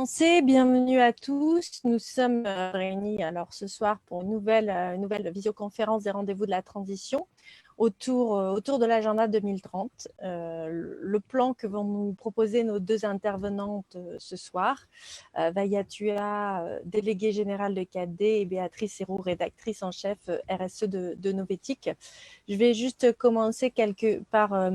commencer. Bienvenue à tous. Nous sommes réunis alors ce soir pour une nouvelle visioconférence des rendez-vous de la transition autour de l'agenda 2030. Le plan que vont nous proposer nos deux intervenantes ce soir, Vaïa Tua, déléguée générale de 4D, et Béatrice Héroux, rédactrice en chef RSE de Novétique. Je vais juste commencer par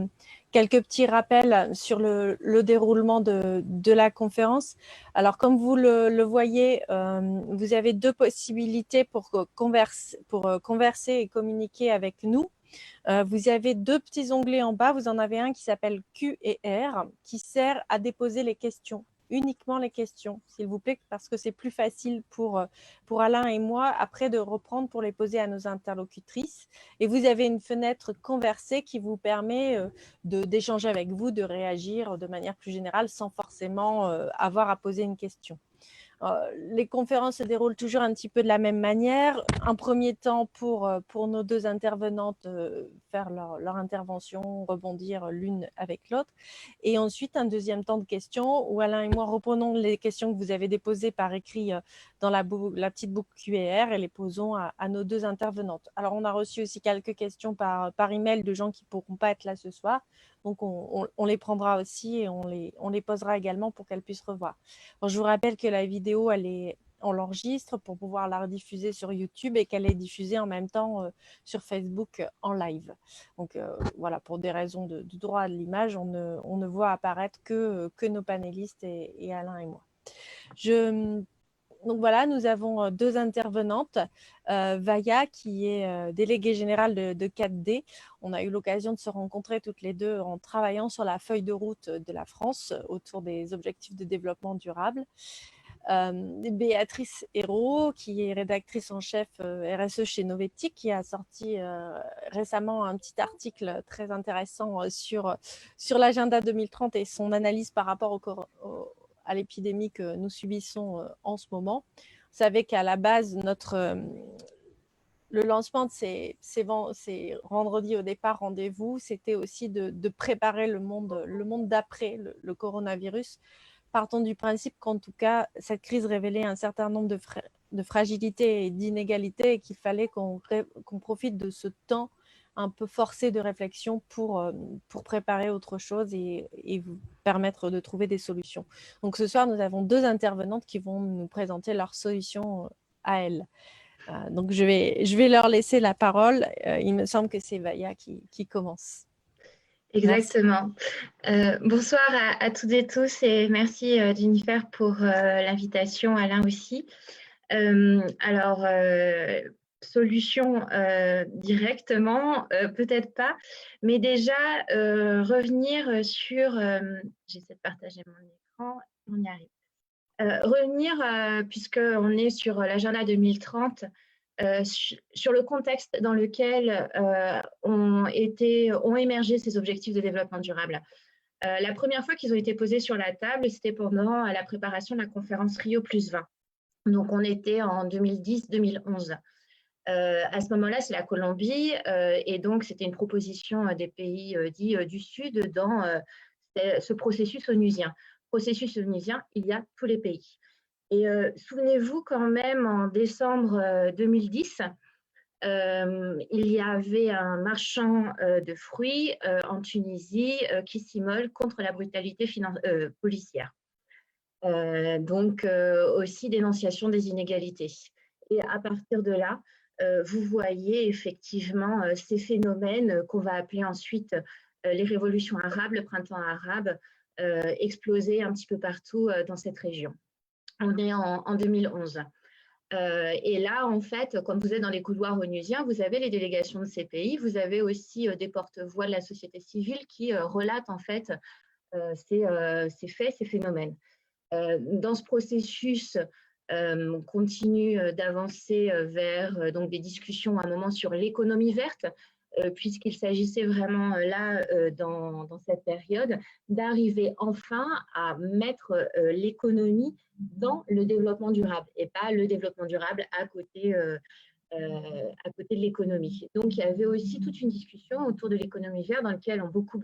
quelques petits rappels sur le déroulement de la conférence. Alors, comme vous le voyez, vous avez deux possibilités pour converser et communiquer avec nous. Vous avez deux petits onglets en bas. Vous en avez un qui s'appelle Q et R, qui sert à déposer les questions. Uniquement les questions, s'il vous plaît, parce que c'est plus facile pour Alain et moi après de reprendre pour les poser à nos interlocutrices. Et vous avez une fenêtre conversée qui vous permet d'échanger avec vous, de réagir de manière plus générale sans forcément avoir à poser une question. Les conférences se déroulent toujours un petit peu de la même manière. Un premier temps pour nos deux intervenantes faire leur intervention, rebondir l'une avec l'autre. Et ensuite, un deuxième temps de questions où Alain et moi reprenons les questions que vous avez déposées par écrit dans la petite boucle QR et les posons à nos deux intervenantes. Alors, on a reçu aussi quelques questions par email de gens qui ne pourront pas être là ce soir. Donc, on les prendra aussi et on les posera également pour qu'elles puissent revoir. Alors, je vous rappelle que la vidéo, on l'enregistre pour pouvoir la rediffuser sur YouTube et qu'elle est diffusée en même temps sur Facebook en live. Donc, voilà, pour des raisons de droit de l'image, on ne voit apparaître que nos panélistes et Alain et moi. Donc voilà, nous avons deux intervenantes. Vaïa, qui est déléguée générale de 4D. On a eu l'occasion de se rencontrer toutes les deux en travaillant sur la feuille de route de la France autour des objectifs de développement durable. Béatrice Hérault, qui est rédactrice en chef RSE chez Novétique, qui a sorti récemment un petit article très intéressant sur l'agenda 2030 et son analyse par rapport à l'épidémie que nous subissons en ce moment. Vous savez qu'à la base, le lancement de ces vendredi au départ rendez-vous, c'était aussi de préparer le monde d'après le coronavirus. Partons du principe qu'en tout cas, cette crise révélait un certain nombre de fragilités et d'inégalités et qu'il fallait qu'on profite de ce temps un peu forcé de réflexion pour préparer autre chose et vous permettre de trouver des solutions. Donc ce soir, nous avons deux intervenantes qui vont nous présenter leurs solutions à elles. Donc je vais leur laisser la parole. Il me semble que c'est Vaïa qui commence. Exactement. Bonsoir à toutes et tous et merci Jennifer pour l'invitation, Alain aussi. Solution directement, peut-être pas, mais déjà revenir sur, j'essaie de partager mon écran, on y arrive. Revenir, puisqu'on est sur l'agenda 2030, sur le contexte dans lequel ont émergé ces objectifs de développement durable. La première fois qu'ils ont été posés sur la table, c'était pendant la préparation de la conférence Rio+20. Donc, on était en 2010-2011. À ce moment-là, c'est la Colombie, et donc c'était une proposition des pays dits du Sud dans ce processus onusien. Processus onusien, il y a tous les pays. Et souvenez-vous quand même, en décembre 2010, il y avait un marchand de fruits en Tunisie qui s'immole contre la brutalité policière. Donc aussi dénonciation des inégalités. Et à partir de là, vous voyez effectivement ces phénomènes qu'on va appeler ensuite les révolutions arabes, le printemps arabe, exploser un petit peu partout dans cette région. On est en 2011. Et là, en fait, quand vous êtes dans les couloirs onusiens, vous avez les délégations de ces pays, vous avez aussi des porte-voix de la société civile qui relatent en fait ces faits, ces phénomènes. Dans ce processus, on continue d'avancer vers donc des discussions à un moment sur l'économie verte, puisqu'il s'agissait vraiment là, dans cette période, d'arriver enfin à mettre l'économie dans le développement durable et pas le développement durable à côté de l'économie. Donc, il y avait aussi toute une discussion autour de l'économie verte dans laquelle ont beaucoup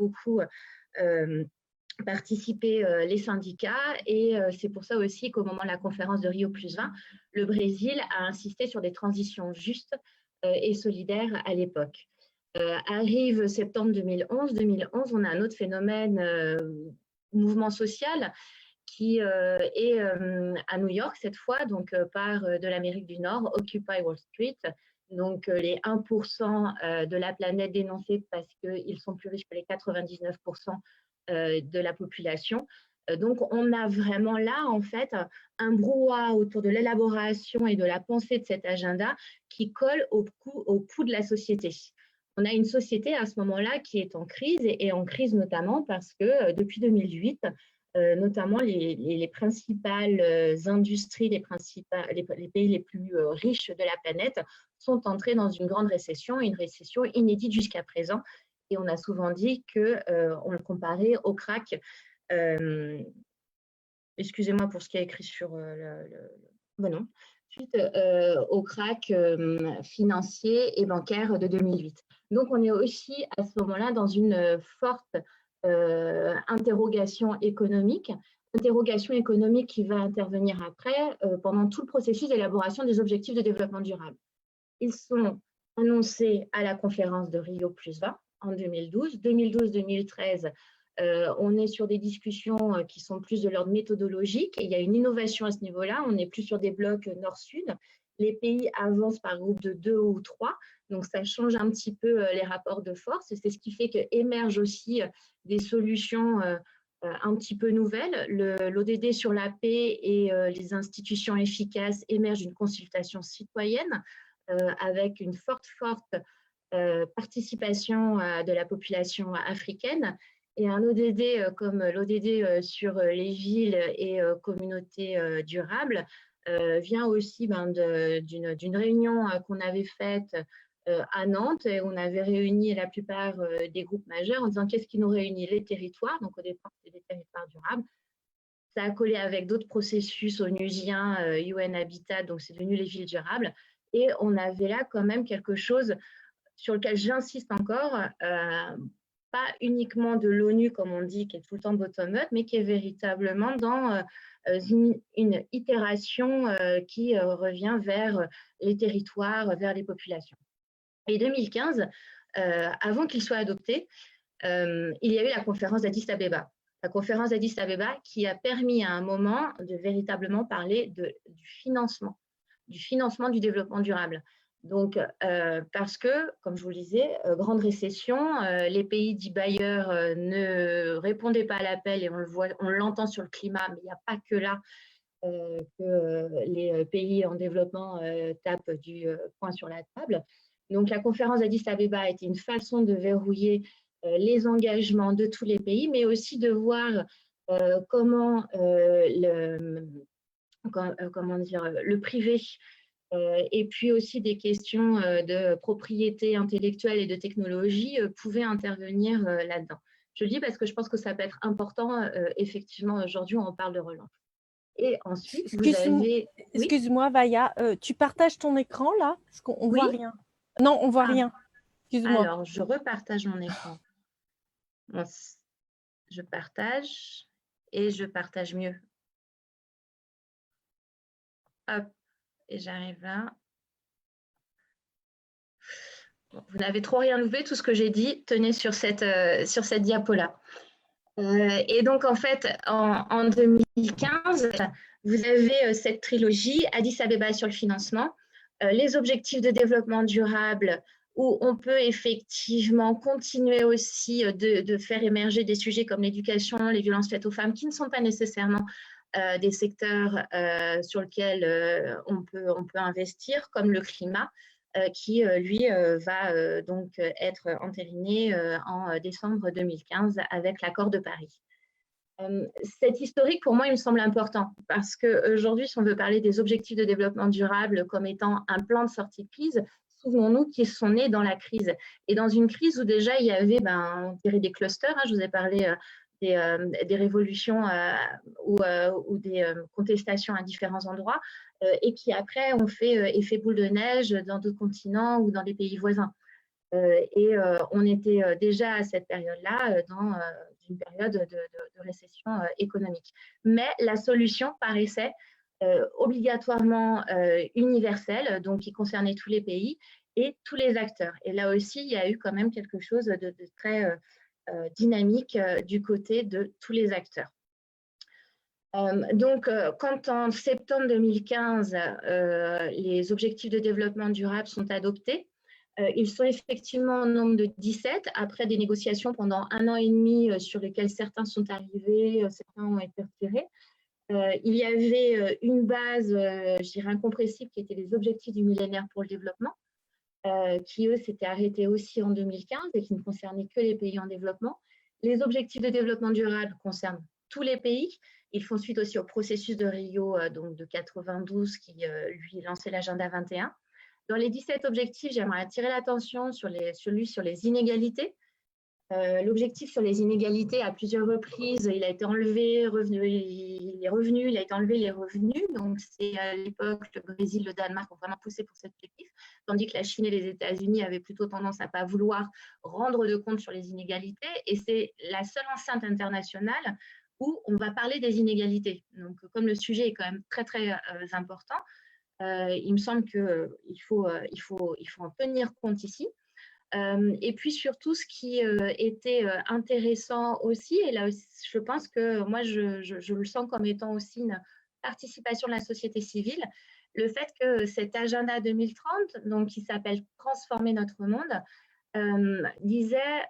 participer les syndicats et c'est pour ça aussi qu'au moment de la conférence de Rio+20, le Brésil a insisté sur des transitions justes et solidaires à l'époque. Arrive septembre 2011, on a un autre phénomène, mouvement social, qui est à New York cette fois, donc par de l'Amérique du Nord, Occupy Wall Street, donc les 1% de la planète dénoncés parce qu'ils sont plus riches que les 99% de la population. Donc, on a vraiment là, en fait, un brouhaha autour de l'élaboration et de la pensée de cet agenda qui colle au pouls de la société. On a une société à ce moment-là qui est en crise et en crise notamment parce que depuis 2008, notamment les principales industries, les pays les plus riches de la planète sont entrés dans une grande récession, une récession inédite jusqu'à présent. Et on a souvent dit qu'on le comparait au crack. Excusez-moi pour ce qui est écrit sur bon, non. Suite au crack financier et bancaire de 2008. Donc, on est aussi à ce moment-là dans une forte interrogation économique qui va intervenir après pendant tout le processus d'élaboration des objectifs de développement durable. Ils sont annoncés à la conférence de Rio+20 en 2012. 2012-2013, on est sur des discussions qui sont plus de l'ordre méthodologique et il y a une innovation à ce niveau-là. On n'est plus sur des blocs nord-sud. Les pays avancent par groupe de 2 ou 3, donc ça change un petit peu les rapports de force. C'est ce qui fait qu'émergent aussi des solutions un petit peu nouvelles. L'ODD sur la paix et les institutions efficaces émergent d'une consultation citoyenne avec une forte participation de la population africaine. Et un ODD comme l'ODD sur les villes et communautés durables vient aussi d'une réunion qu'on avait faite à Nantes, et on avait réuni la plupart des groupes majeurs en disant qu'est-ce qui nous réunit? Les territoires, donc au départ c'était des territoires durables. Ça a collé avec d'autres processus onusiens, UN Habitat, donc c'est devenu les villes durables. Et on avait là quand même quelque chose sur lequel j'insiste encore, pas uniquement de l'ONU, comme on dit, qui est tout le temps bottom-up, mais qui est véritablement dans une itération qui revient vers les territoires, vers les populations. Et 2015, avant qu'il soit adopté, il y a eu la conférence d'Addis Abeba. La conférence d'Addis Abeba qui a permis à un moment de véritablement parler du financement du développement durable. Donc, parce que, comme je vous le disais, grande récession, les pays dits bailleurs ne répondaient pas à l'appel et on l'entend sur le climat, mais il n'y a pas que là que les pays en développement tapent du poing sur la table. Donc, la conférence d'Addis Abeba a été une façon de verrouiller les engagements de tous les pays, mais aussi de voir comment le privé et puis aussi des questions de propriété intellectuelle et de technologie pouvaient intervenir là-dedans. Je le dis parce que je pense que ça peut être important, effectivement, aujourd'hui, on parle de relance. Et ensuite, vous avez… Excuse-moi, Vaya, tu partages ton écran là? Parce qu'on ne voit rien. Non, on ne voit rien. Excuse-moi. Alors, je repartage mon écran. Je partage et je partage mieux. Hop, et j'arrive là. Vous n'avez trop rien loué, tout ce que j'ai dit, tenez sur cette diapo-là. Et donc, en fait, en 2015, vous avez cette trilogie, Addis Abeba sur le financement, les objectifs de développement durable, où on peut effectivement continuer aussi de faire émerger des sujets comme l'éducation, les violences faites aux femmes, qui ne sont pas nécessairement des secteurs sur lesquels on peut investir, comme le climat, qui, lui, va donc être entériné en décembre 2015 avec l'accord de Paris. Cet historique, pour moi, il me semble important parce qu'aujourd'hui, si on veut parler des objectifs de développement durable comme étant un plan de sortie de crise, souvenons-nous qu'ils sont nés dans la crise. Et dans une crise où déjà, il y avait, on dirait des clusters, je vous ai parlé des révolutions ou des contestations à différents endroits, et qui après ont fait effet boule de neige dans d'autres continents ou dans des pays voisins. Et on était déjà à cette période-là dans d'une période de récession économique. Mais la solution paraissait obligatoirement universelle, donc qui concernait tous les pays et tous les acteurs. Et là aussi, il y a eu quand même quelque chose de très dynamique du côté de tous les acteurs. Donc, quand en septembre 2015, les objectifs de développement durable sont adoptés, ils sont effectivement au nombre de 17, après des négociations pendant 1 an et demi sur lesquelles certains sont arrivés, certains ont été retirés. Il y avait une base, je dirais incompressible, qui était les objectifs du millénaire pour le développement, qui eux s'étaient arrêtés aussi en 2015 et qui ne concernaient que les pays en développement. Les objectifs de développement durable concernent tous les pays. Ils font suite aussi au processus de Rio donc de 92 qui lui lançait l'agenda 21. Dans les 17 objectifs, j'aimerais attirer l'attention sur celui sur les inégalités. L'objectif sur les inégalités, à plusieurs reprises, il a été enlevé, les revenus, il a été enlevé les revenus. Donc, c'est à l'époque, le Brésil, le Danemark ont vraiment poussé pour cet objectif, tandis que la Chine et les États-Unis avaient plutôt tendance à ne pas vouloir rendre de compte sur les inégalités. Et c'est la seule enceinte internationale où on va parler des inégalités. Donc, comme le sujet est quand même très, très important, il me semble qu'il faut en tenir compte ici. Et puis surtout, ce qui était intéressant aussi, et là je pense que moi je le sens comme étant aussi une participation de la société civile, le fait que cet agenda 2030, donc qui s'appelle Transformer notre monde, disait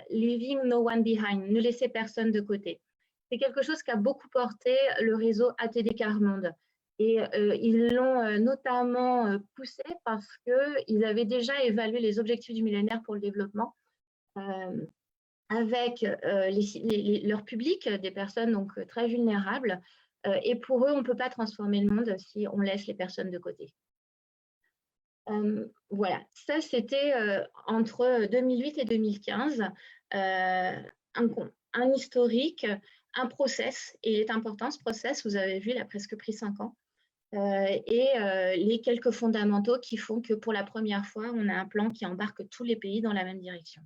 Leaving no one behind, ne laisser personne de côté. C'est quelque chose qui a beaucoup porté le réseau ATD Quart Monde. Et ils l'ont notamment poussé parce qu'ils avaient déjà évalué les objectifs du millénaire pour le développement avec leur public, des personnes donc très vulnérables. Et pour eux, on ne peut pas transformer le monde si on laisse les personnes de côté. Voilà, ça c'était entre 2008 et 2015, un historique, un process, et il est important ce process, vous avez vu, il a presque pris 5 ans. Et les quelques fondamentaux qui font que pour la première fois, on a un plan qui embarque tous les pays dans la même direction.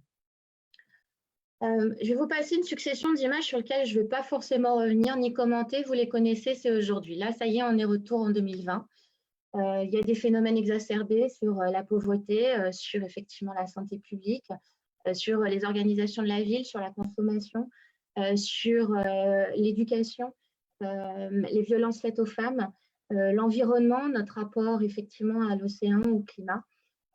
Je vais vous passer une succession d'images sur lesquelles je ne vais pas forcément revenir ni commenter, vous les connaissez, c'est aujourd'hui. Là, ça y est, on est retour en 2020. Il y a des phénomènes exacerbés sur la pauvreté, sur effectivement la santé publique, sur les organisations de la ville, sur la consommation, sur l'éducation, les violences faites aux femmes, l'environnement, notre rapport effectivement à l'océan, au climat.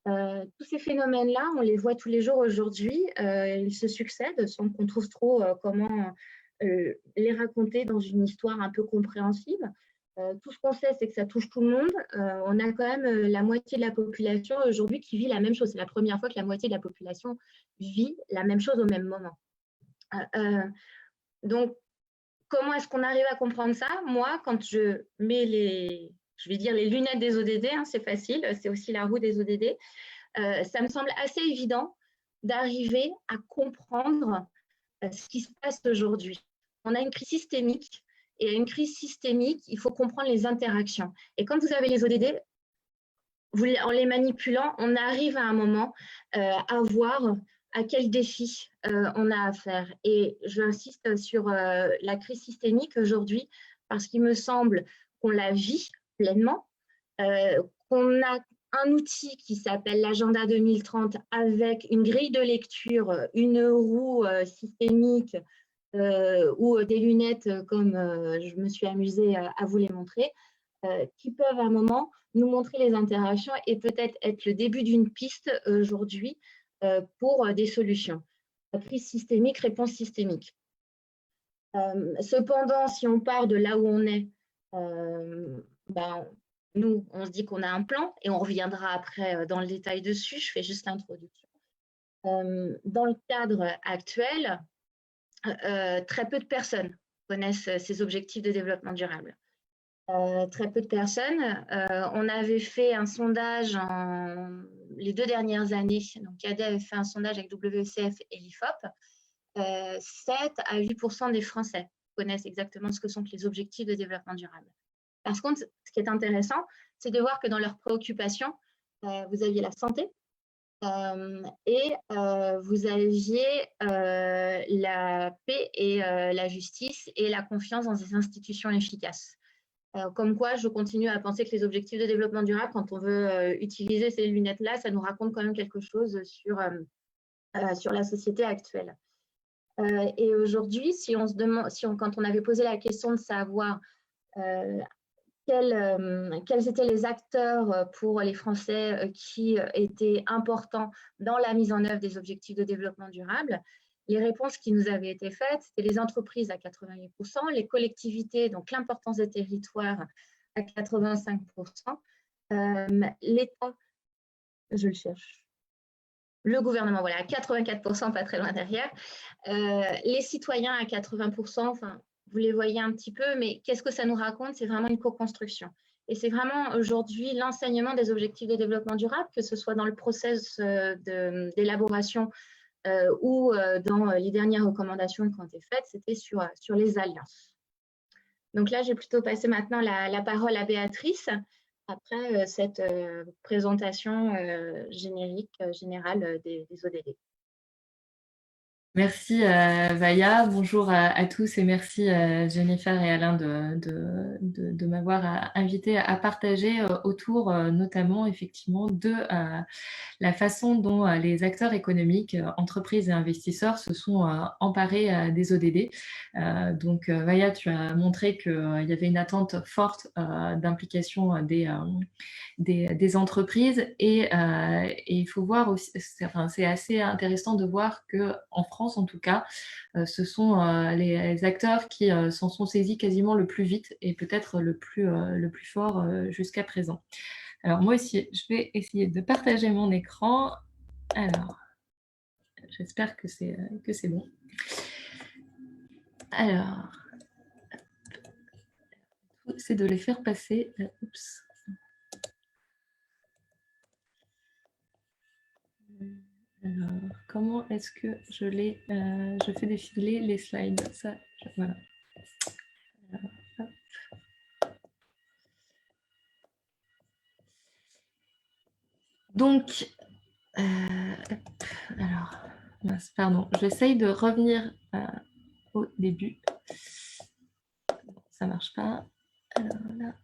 Tous ces phénomènes-là, on les voit tous les jours aujourd'hui, ils se succèdent sans qu'on trouve trop comment les raconter dans une histoire un peu compréhensible. Tout ce qu'on sait, c'est que ça touche tout le monde. On a quand même la moitié de la population aujourd'hui qui vit la même chose. C'est la première fois que la moitié de la population vit la même chose au même moment. Donc, comment est-ce qu'on arrive à comprendre ça? Moi, quand je mets les lunettes des ODD, hein, c'est facile, c'est aussi la roue des ODD, ça me semble assez évident d'arriver à comprendre ce qui se passe aujourd'hui. On a une crise systémique, et à une crise systémique, il faut comprendre les interactions. Et quand vous avez les ODD, en les manipulant, on arrive à un moment à voir à quel défi on a affaire. Et j'insiste sur la crise systémique aujourd'hui parce qu'il me semble qu'on la vit pleinement, qu'on a un outil qui s'appelle l'agenda 2030 avec une grille de lecture, une roue systémique ou des lunettes comme je me suis amusée à vous les montrer, qui peuvent à un moment nous montrer les interactions et peut-être être le début d'une piste aujourd'hui pour des solutions. Crise systémique, réponse systémique. Cependant, si on part de là où on est, nous, on se dit qu'on a un plan et on reviendra après dans le détail dessus. Je fais juste l'introduction. Dans le cadre actuel, très peu de personnes connaissent ces objectifs de développement durable. Très peu de personnes. On avait fait un sondage les 2 dernières années. Donc, CADE avait fait un sondage avec WCF et l'IFOP. 7 à 8% des Français connaissent exactement ce que sont les objectifs de développement durable. Par contre, ce qui est intéressant, c'est de voir que dans leurs préoccupations, vous aviez la santé, Vous aviez la paix et la justice et la confiance dans des institutions efficaces. Comme quoi, je continue à penser que les objectifs de développement durable, quand on veut utiliser ces lunettes-là, ça nous raconte quand même quelque chose sur la société actuelle. Et aujourd'hui, quand on avait posé la question de savoir quels étaient les acteurs pour les Français qui étaient importants dans la mise en œuvre des objectifs de développement durable, les réponses qui nous avaient été faites, c'était les entreprises à 88%, les collectivités, donc l'importance des territoires à 85%, l'État, je le cherche, le gouvernement, voilà, à 84%, pas très loin derrière, les citoyens à 80%, enfin, vous les voyez un petit peu, mais qu'est-ce que ça nous raconte? C'est vraiment une co-construction. Et c'est vraiment aujourd'hui l'enseignement des objectifs de développement durable, que ce soit dans le process d'élaboration ou dans les dernières recommandations qui ont été faites, c'était sur les alliances. Donc là, j'ai plutôt passé maintenant la parole à Béatrice, après cette présentation générale des ODD. Merci Vaya, bonjour à tous et merci Jennifer et Alain de m'avoir invité à partager autour notamment effectivement de la façon dont les acteurs économiques, entreprises et investisseurs se sont emparés des ODD. Donc Vaya, tu as montré qu'il y avait une attente forte d'implication des entreprises et il faut voir aussi, c'est assez intéressant de voir qu'en France en tout cas, ce sont les acteurs qui s'en sont saisis quasiment le plus vite et peut-être le plus fort jusqu'à présent. Alors moi aussi, je vais essayer de partager mon écran. Alors, j'espère que c'est bon. Alors, c'est de les faire passer. Oups. Alors, comment est-ce que je fais défiler les slides? Ça, voilà. Alors, donc, alors, pardon, j'essaye de revenir au début. Bon, ça marche pas. Alors là.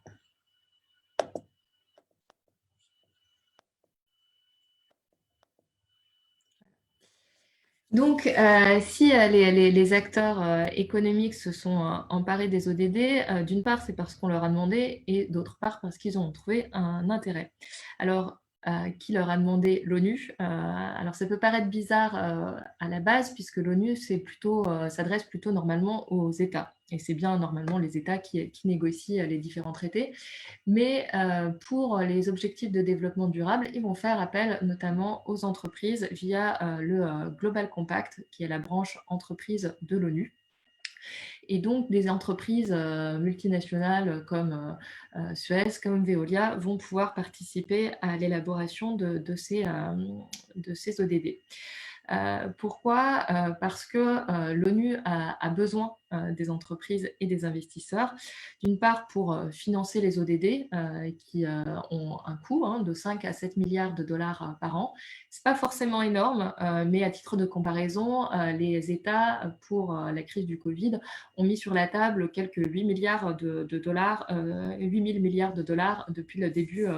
Donc, si les acteurs économiques se sont emparés des ODD, d'une part, c'est parce qu'on leur a demandé, et d'autre part, parce qu'ils ont trouvé un intérêt. Alors, qui leur a demandé? L'ONU. Alors, ça peut paraître bizarre à la base, puisque l'ONU s'adresse plutôt normalement aux États. Et c'est bien normalement les États qui négocient les différents traités. Mais pour les objectifs de développement durable, ils vont faire appel notamment aux entreprises via le Global Compact, qui est la branche entreprise de l'ONU. Et donc, des entreprises multinationales comme Suez, comme Veolia, vont pouvoir participer à l'élaboration de ces ODD. Pourquoi? Parce que l'ONU a besoin des entreprises et des investisseurs, d'une part pour financer les ODD qui ont un coût de 5 à 7 milliards de dollars par an. C'est pas forcément énorme, mais à titre de comparaison, les États, pour la crise du Covid, ont mis sur la table quelques 8 milliards de dollars, 8 000 milliards de dollars depuis le début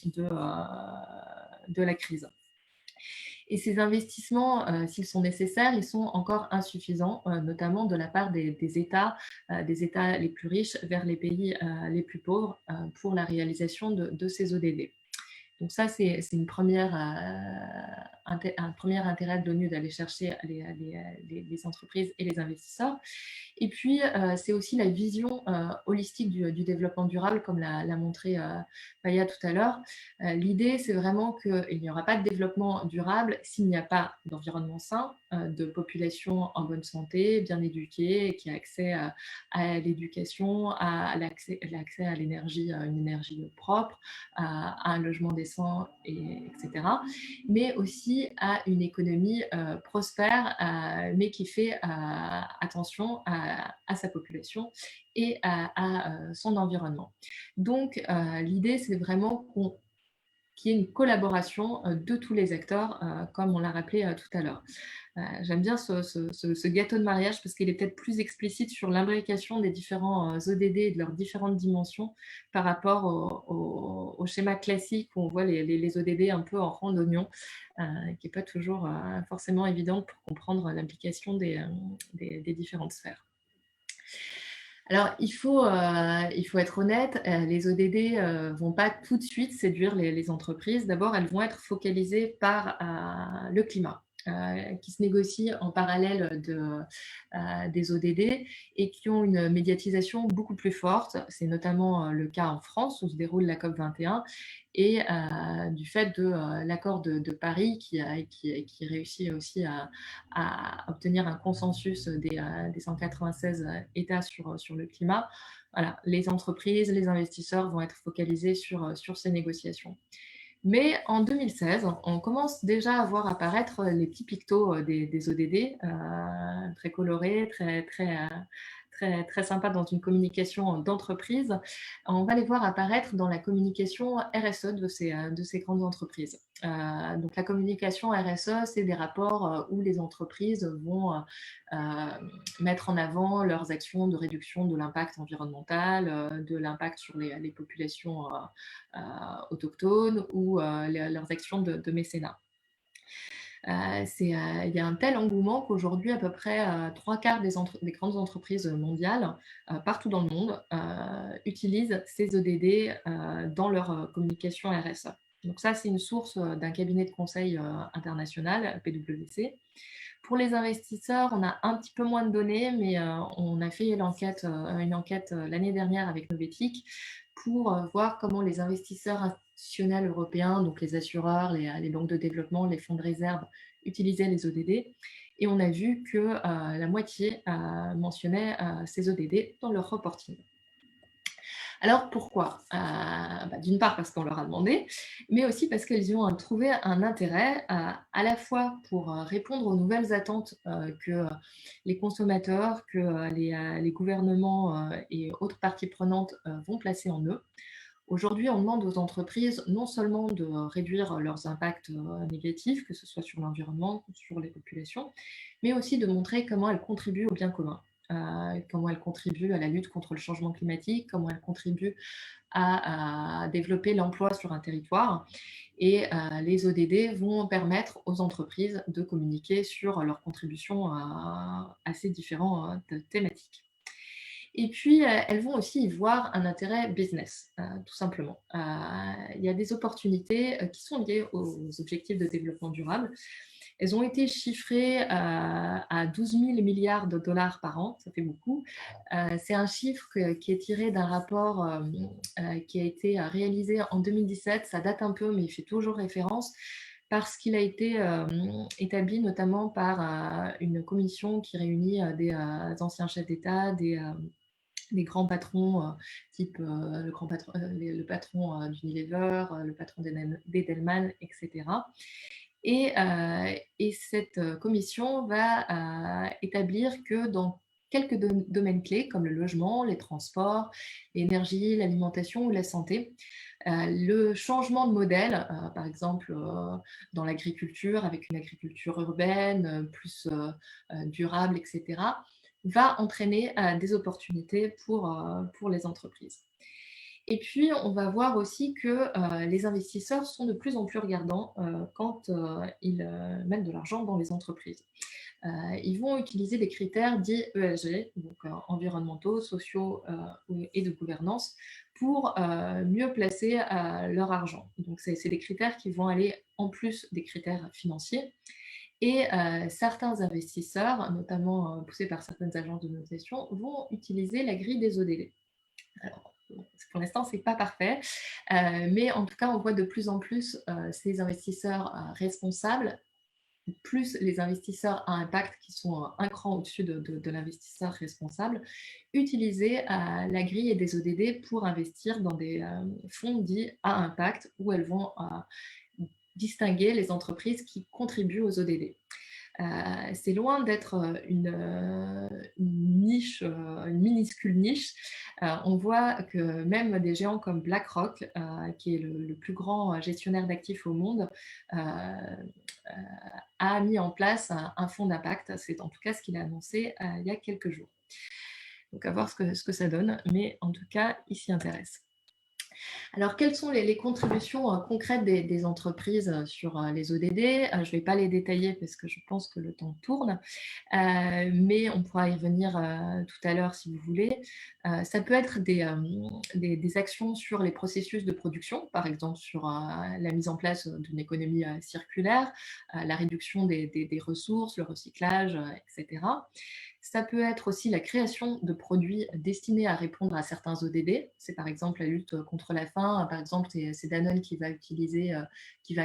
de la crise. Et ces investissements, s'ils sont nécessaires, ils sont encore insuffisants, notamment de la part des États les plus riches vers les pays les plus pauvres pour la réalisation de ces ODD. Donc ça, c'est un premier intérêt de l'ONU d'aller chercher les entreprises et les investisseurs. Et puis, c'est aussi la vision holistique du développement durable, comme l'a montré Paya tout à l'heure. L'idée, c'est vraiment qu'il n'y aura pas de développement durable s'il n'y a pas d'environnement sain, de population en bonne santé, bien éduquée, qui a accès à l'éducation, à l'accès à l'énergie, une énergie propre, à un logement décent, etc. Mais aussi à une économie prospère, mais qui fait attention à sa population et à son environnement. Donc, l'idée, c'est vraiment qu'on qui est une collaboration de tous les acteurs, comme on l'a rappelé tout à l'heure. J'aime bien ce gâteau de mariage parce qu'il est peut-être plus explicite sur l'imbrication des différents ODD et de leurs différentes dimensions par rapport au schéma classique où on voit les ODD un peu en rang d'oignon, qui n'est pas toujours forcément évidente pour comprendre l'implication des différentes sphères. Alors, il faut être honnête, les ODD ne vont pas tout de suite séduire les entreprises. D'abord, elles vont être focalisées par le climat, qui se négocie en parallèle des ODD et qui ont une médiatisation beaucoup plus forte. C'est notamment le cas en France, où se déroule la COP21, et du fait de l'accord de Paris qui réussit aussi à obtenir un consensus des 196 États sur le climat. Voilà, les entreprises, les investisseurs vont être focalisés sur ces négociations. Mais en 2016, on commence déjà à voir apparaître les petits pictos des ODD, très colorés, très sympa dans une communication d'entreprise. On va les voir apparaître dans la communication RSE de ces grandes entreprises. Donc la communication RSE, c'est des rapports où les entreprises vont mettre en avant leurs actions de réduction de l'impact environnemental, de l'impact sur les populations autochtones ou leurs actions de mécénat. Il y a un tel engouement qu'aujourd'hui, à peu près 3/4 des grandes entreprises mondiales, partout dans le monde, utilisent ces ODD dans leur communication RSE. Donc ça, c'est une source d'un cabinet de conseil international, PwC. Pour les investisseurs, on a un petit peu moins de données, mais on a fait une enquête l'année dernière avec Novetic pour voir comment les investisseurs institutionnels européens, donc les assureurs, les banques de développement, les fonds de réserve, utilisaient les ODD. Et on a vu que la moitié mentionnait ces ODD dans leur reporting. Alors pourquoi D'une part parce qu'on leur a demandé, mais aussi parce qu'ils y ont trouvé un intérêt à la fois pour répondre aux nouvelles attentes que les consommateurs, que les gouvernements et autres parties prenantes vont placer en eux. Aujourd'hui, on demande aux entreprises non seulement de réduire leurs impacts négatifs, que ce soit sur l'environnement ou sur les populations, mais aussi de montrer comment elles contribuent au bien commun. Comment elles contribuent à la lutte contre le changement climatique, comment elles contribuent à développer l'emploi sur un territoire. Et les ODD vont permettre aux entreprises de communiquer sur leur contribution à ces différentes thématiques. Et puis, elles vont aussi y voir un intérêt business, tout simplement. Il y a des opportunités qui sont liées aux objectifs de développement durable. Elles ont été chiffrées à 12 000 milliards de dollars par an, ça fait beaucoup. C'est un chiffre qui est tiré d'un rapport qui a été réalisé en 2017. Ça date un peu, mais il fait toujours référence parce qu'il a été établi notamment par une commission qui réunit des anciens chefs d'État, des grands patrons, type le patron d'Unilever, le patron d'Edelman, etc. Et cette commission va établir que dans quelques domaines clés, comme le logement, les transports, l'énergie, l'alimentation ou la santé, le changement de modèle, par exemple dans l'agriculture, avec une agriculture urbaine, plus durable, etc., va entraîner des opportunités pour les entreprises. Et puis, on va voir aussi que les investisseurs sont de plus en plus regardants quand ils mettent de l'argent dans les entreprises. Ils vont utiliser des critères dits ESG, donc environnementaux, sociaux et de gouvernance, pour mieux placer leur argent. Donc, c'est des critères qui vont aller en plus des critères financiers. Et certains investisseurs, notamment poussés par certaines agences de notation, vont utiliser la grille des ODD. Alors, pour l'instant, ce n'est pas parfait, mais en tout cas, on voit de plus en plus ces investisseurs responsables, plus les investisseurs à impact qui sont un cran au-dessus de l'investisseur responsable, utiliser la grille et des ODD pour investir dans des fonds dits à impact où elles vont distinguer les entreprises qui contribuent aux ODD. C'est loin d'être une niche, une minuscule niche. On voit que même des géants comme BlackRock, qui est le plus grand gestionnaire d'actifs au monde, a mis en place un fonds d'impact. C'est en tout cas ce qu'il a annoncé il y a quelques jours. Donc à voir ce que ça donne, mais en tout cas, il s'y intéresse. Alors, quelles sont les contributions concrètes des entreprises sur les ODD? Je ne vais pas les détailler parce que je pense que le temps tourne, mais on pourra y revenir tout à l'heure si vous voulez. Ça peut être des actions sur les processus de production, par exemple sur la mise en place d'une économie circulaire, la réduction des ressources, le recyclage, etc. Ça peut être aussi la création de produits destinés à répondre à certains ODD. C'est par exemple la lutte contre la faim. Par exemple, c'est Danone qui va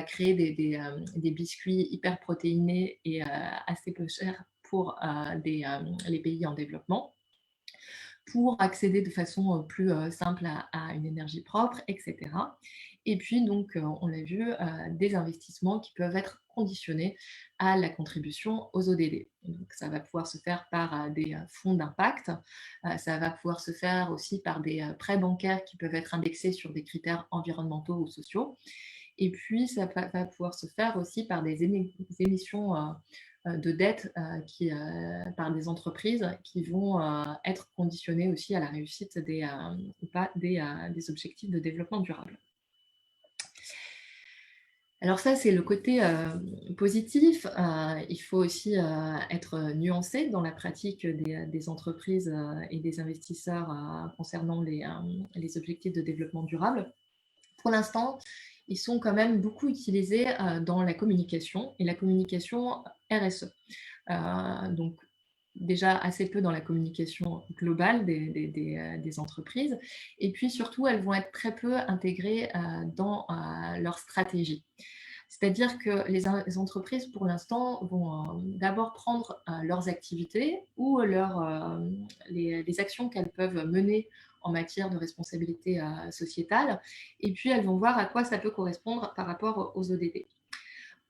créer des biscuits hyper protéinés et assez peu chers pour les pays en développement, pour accéder de façon plus simple à une énergie propre, etc. Et puis, donc, on l'a vu, des investissements qui peuvent être conditionnés à la contribution aux ODD. Donc, ça va pouvoir se faire par des fonds d'impact, ça va pouvoir se faire aussi par des prêts bancaires qui peuvent être indexés sur des critères environnementaux ou sociaux. Et puis, ça va pouvoir se faire aussi par des émissions de dette par des entreprises qui vont être conditionnées aussi à la réussite des objectifs de développement durable. Alors ça, c'est le côté positif. Il faut aussi être nuancé dans la pratique des entreprises et des investisseurs concernant les objectifs de développement durable. Pour l'instant, ils sont quand même beaucoup utilisés dans la communication et la communication RSE. Donc, déjà assez peu dans la communication globale des entreprises. Et puis surtout, elles vont être très peu intégrées dans leur stratégie. C'est-à-dire que les entreprises, pour l'instant, vont d'abord prendre leurs activités ou les actions qu'elles peuvent mener en matière de responsabilité sociétale, et puis elles vont voir à quoi ça peut correspondre par rapport aux ODD.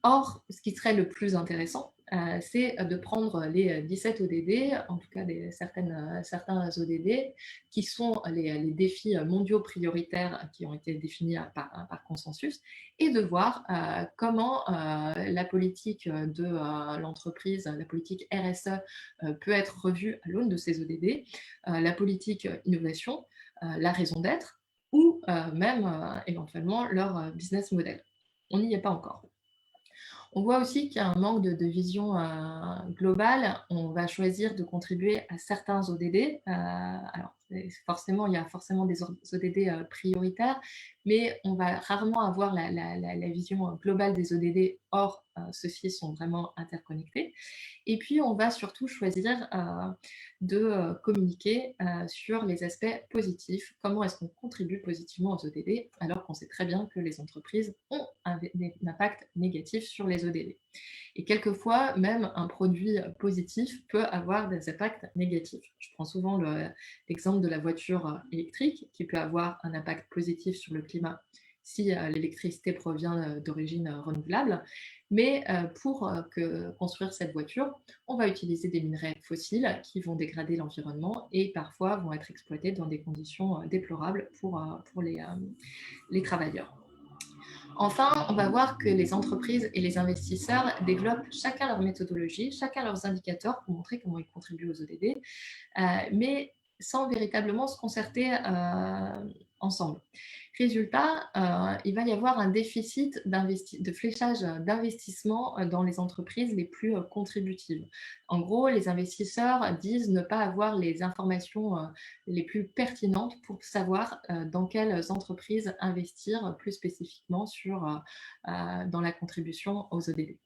Or, ce qui serait le plus intéressant, c'est de prendre les 17 ODD, en tout cas certains ODD, qui sont les défis mondiaux prioritaires qui ont été définis par consensus, et de voir comment la politique de l'entreprise, la politique RSE peut être revue à l'aune de ces ODD, la politique innovation, la raison d'être, ou même éventuellement leur business model. On n'y est pas encore. On voit aussi qu'il y a un manque de vision globale. On va choisir de contribuer à certains ODD. Alors, forcément, il y a forcément des ODD prioritaires, mais on va rarement avoir la vision globale des ODD. Or, ceux-ci sont vraiment interconnectés. Et puis, on va surtout choisir de communiquer sur les aspects positifs. Comment est-ce qu'on contribue positivement aux ODD, alors qu'on sait très bien que les entreprises ont un impact négatif sur les ODD. Et quelquefois, même un produit positif peut avoir des impacts négatifs. Je prends souvent l'exemple de la voiture électrique qui peut avoir un impact positif sur le climat si l'électricité provient d'origine renouvelable. Mais pour construire cette voiture, on va utiliser des minerais fossiles qui vont dégrader l'environnement et parfois vont être exploités dans des conditions déplorables pour les travailleurs. Enfin, on va voir que les entreprises et les investisseurs développent chacun leur méthodologie, chacun leurs indicateurs pour montrer comment ils contribuent aux ODD, mais sans véritablement se concerter ensemble. Résultat, il va y avoir un déficit de fléchage d'investissement dans les entreprises les plus contributives. En gros, les investisseurs disent ne pas avoir les informations les plus pertinentes pour savoir dans quelles entreprises investir plus spécifiquement dans la contribution aux ODD.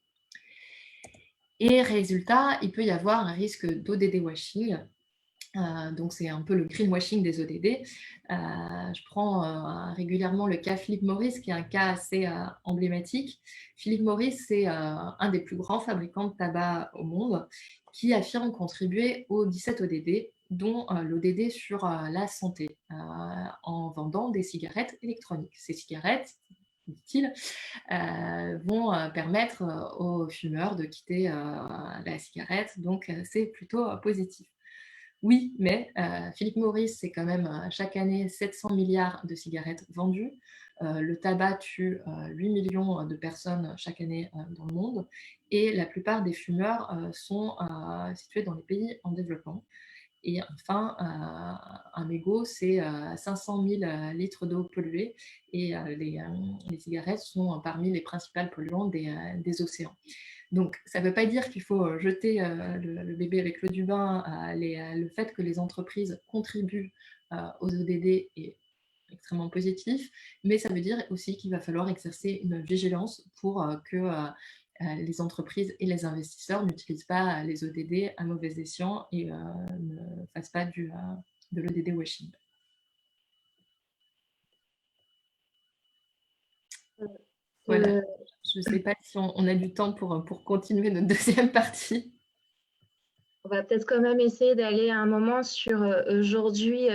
Et résultat, il peut y avoir un risque d'ODD washing. Donc, c'est un peu le greenwashing des ODD. Je prends régulièrement le cas Philip Morris, qui est un cas assez emblématique. Philip Morris, c'est un des plus grands fabricants de tabac au monde qui affirme contribuer aux 17 ODD, dont l'ODD sur la santé, en vendant des cigarettes électroniques. Ces cigarettes, dit-il, vont permettre aux fumeurs de quitter la cigarette. Donc, c'est plutôt positif. Oui, mais Philip Morris, c'est quand même chaque année 700 milliards de cigarettes vendues. Le tabac tue 8 millions de personnes chaque année dans le monde. Et la plupart des fumeurs sont situés dans les pays en développement. Et enfin, un mégot, c'est 500 000 litres d'eau polluée. Et les cigarettes sont parmi les principales polluants des océans. Donc, ça ne veut pas dire qu'il faut jeter le bébé avec l'eau du bain. Le fait que les entreprises contribuent aux ODD est extrêmement positif, mais ça veut dire aussi qu'il va falloir exercer une vigilance pour que les entreprises et les investisseurs n'utilisent pas les ODD à mauvais escient et ne fassent pas de l'ODD washing. Voilà. Je ne sais pas si on a du temps pour continuer notre deuxième partie. On va peut-être quand même essayer d'aller à un moment sur aujourd'hui,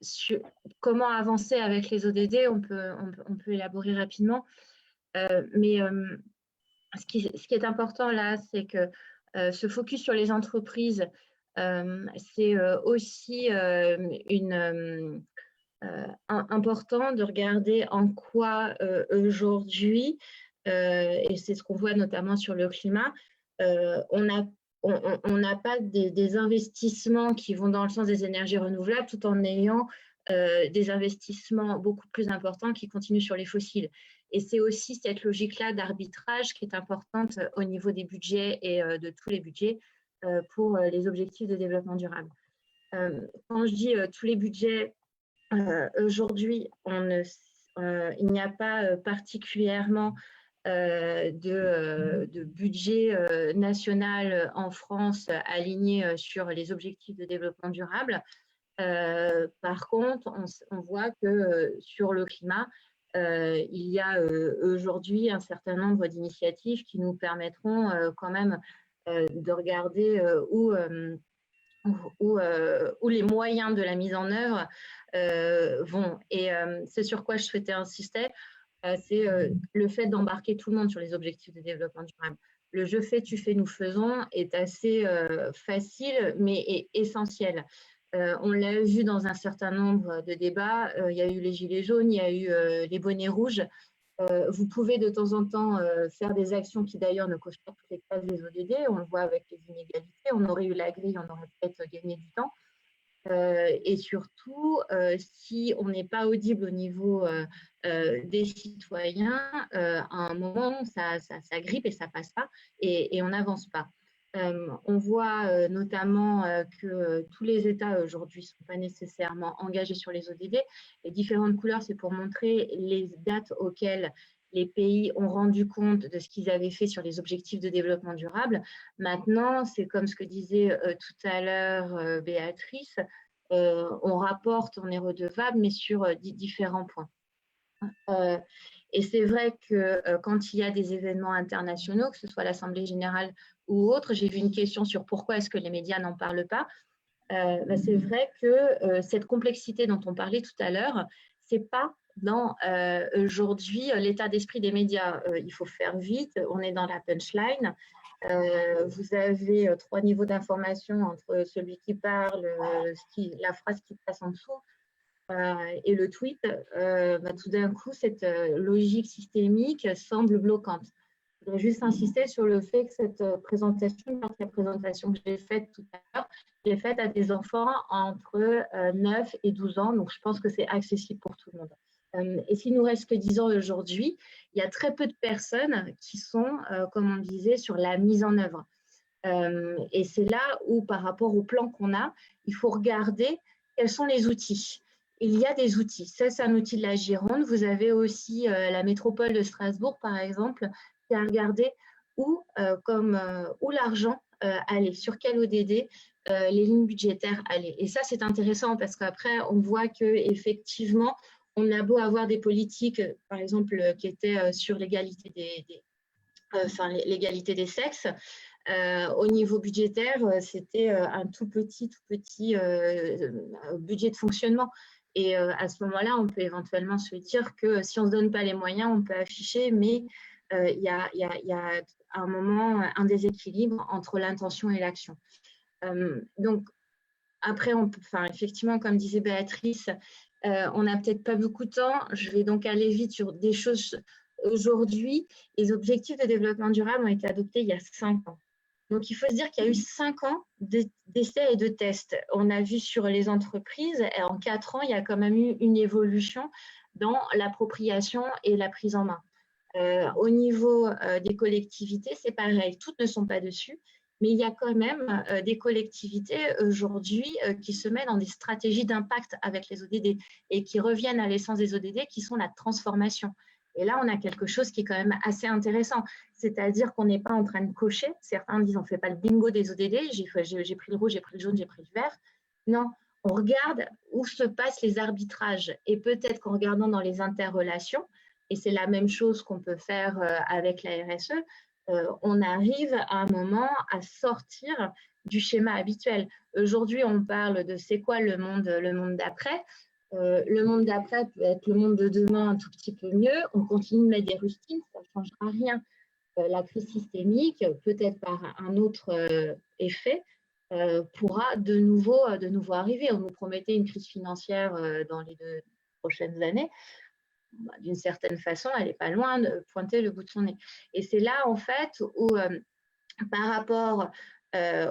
sur comment avancer avec les ODD. On peut élaborer rapidement. Mais ce qui est important là, c'est que ce focus sur les entreprises, c'est aussi important de regarder en quoi aujourd'hui, et c'est ce qu'on voit notamment sur le climat, on n'a pas des investissements qui vont dans le sens des énergies renouvelables tout en ayant des investissements beaucoup plus importants qui continuent sur les fossiles. Et c'est aussi cette logique-là d'arbitrage qui est importante au niveau des budgets et de tous les budgets pour les objectifs de développement durable. Quand je dis tous les budgets, aujourd'hui, il n'y a pas particulièrement de budget national en France aligné sur les objectifs de développement durable. Par contre, on voit que sur le climat, il y a aujourd'hui un certain nombre d'initiatives qui nous permettront quand même de regarder où les moyens de la mise en œuvre vont. Et c'est sur quoi je souhaitais insister, c'est le fait d'embarquer tout le monde sur les objectifs de développement durable. Le je fais, tu fais, nous faisons est assez facile, mais est essentiel. On l'a vu dans un certain nombre de débats. Il y a eu les gilets jaunes, il y a eu les bonnets rouges. Vous pouvez de temps en temps faire des actions qui d'ailleurs ne cochent pas toutes les cases des ODD. On le voit avec les inégalités. On aurait eu la grille, on aurait peut-être gagné du temps. Et surtout, si on n'est pas audible au niveau des citoyens, à un moment, ça grippe et ça passe pas et on n'avance pas. On voit notamment que tous les États aujourd'hui ne sont pas nécessairement engagés sur les ODD. Les différentes couleurs, c'est pour montrer les dates auxquelles les pays ont rendu compte de ce qu'ils avaient fait sur les objectifs de développement durable. Maintenant, c'est comme ce que disait tout à l'heure Béatrice, on rapporte, on est redevable, mais sur différents points. Et c'est vrai que quand il y a des événements internationaux, que ce soit l'Assemblée générale ou autre, j'ai vu une question sur pourquoi est-ce que les médias n'en parlent pas. C'est vrai que cette complexité dont on parlait tout à l'heure, c'est pas dans aujourd'hui l'état d'esprit des médias. Il faut faire vite, on est dans la punchline. Vous avez 3 niveaux d'information entre celui qui parle, la phrase qui passe en dessous et le tweet. Tout d'un coup, cette logique systémique semble bloquante. Je voudrais juste insister sur le fait que cette présentation, la présentation que j'ai faite tout à l'heure, j'ai faite à des enfants entre 9 et 12 ans, donc je pense que c'est accessible pour tout le monde. Et s'il nous reste que 10 ans aujourd'hui, il y a très peu de personnes qui sont, comme on disait, sur la mise en œuvre. Et c'est là où, par rapport au plan qu'on a, il faut regarder quels sont les outils. Il y a des outils. Ça, c'est un outil de la Gironde. Vous avez aussi la métropole de Strasbourg, par exemple, qui a regardé où l'argent allait, sur quel ODD les lignes budgétaires allaient. Et ça, c'est intéressant parce qu'après, on voit qu'effectivement, on a beau avoir des politiques, par exemple, qui étaient sur l'égalité l'égalité des sexes. Au niveau budgétaire, c'était un tout petit budget de fonctionnement. Et à ce moment-là, on peut éventuellement se dire que si on ne se donne pas les moyens, on peut afficher, mais il y a à un moment un déséquilibre entre l'intention et l'action. Donc, après, effectivement, comme disait Béatrice, on n'a peut-être pas beaucoup de temps. Je vais donc aller vite sur des choses aujourd'hui. Les objectifs de développement durable ont été adoptés il y a 5 ans. Donc, il faut se dire qu'il y a eu 5 ans d'essais et de tests. On a vu sur les entreprises, et en 4 ans, il y a quand même eu une évolution dans l'appropriation et la prise en main. Au niveau des collectivités, c'est pareil, toutes ne sont pas dessus, mais il y a quand même des collectivités aujourd'hui qui se mettent dans des stratégies d'impact avec les ODD et qui reviennent à l'essence des ODD, qui sont la transformation. Et là, on a quelque chose qui est quand même assez intéressant, c'est-à-dire qu'on n'est pas en train de cocher. Certains disent on ne fait pas le bingo des ODD, j'ai pris le rouge, j'ai pris le jaune, j'ai pris le vert. Non, on regarde où se passent les arbitrages et peut-être qu'en regardant dans les interrelations, et c'est la même chose qu'on peut faire avec la RSE, on arrive à un moment à sortir du schéma habituel. Aujourd'hui, on parle de c'est quoi le monde d'après. Le monde d'après peut être le monde de demain un tout petit peu mieux. On continue de mettre des rustines, ça ne changera rien. La crise systémique, peut-être par un autre effet, pourra de nouveau arriver. On nous promettait une crise financière dans les 2 prochaines années. D'une certaine façon, elle n'est pas loin de pointer le bout de son nez. Et c'est là, en fait, où par rapport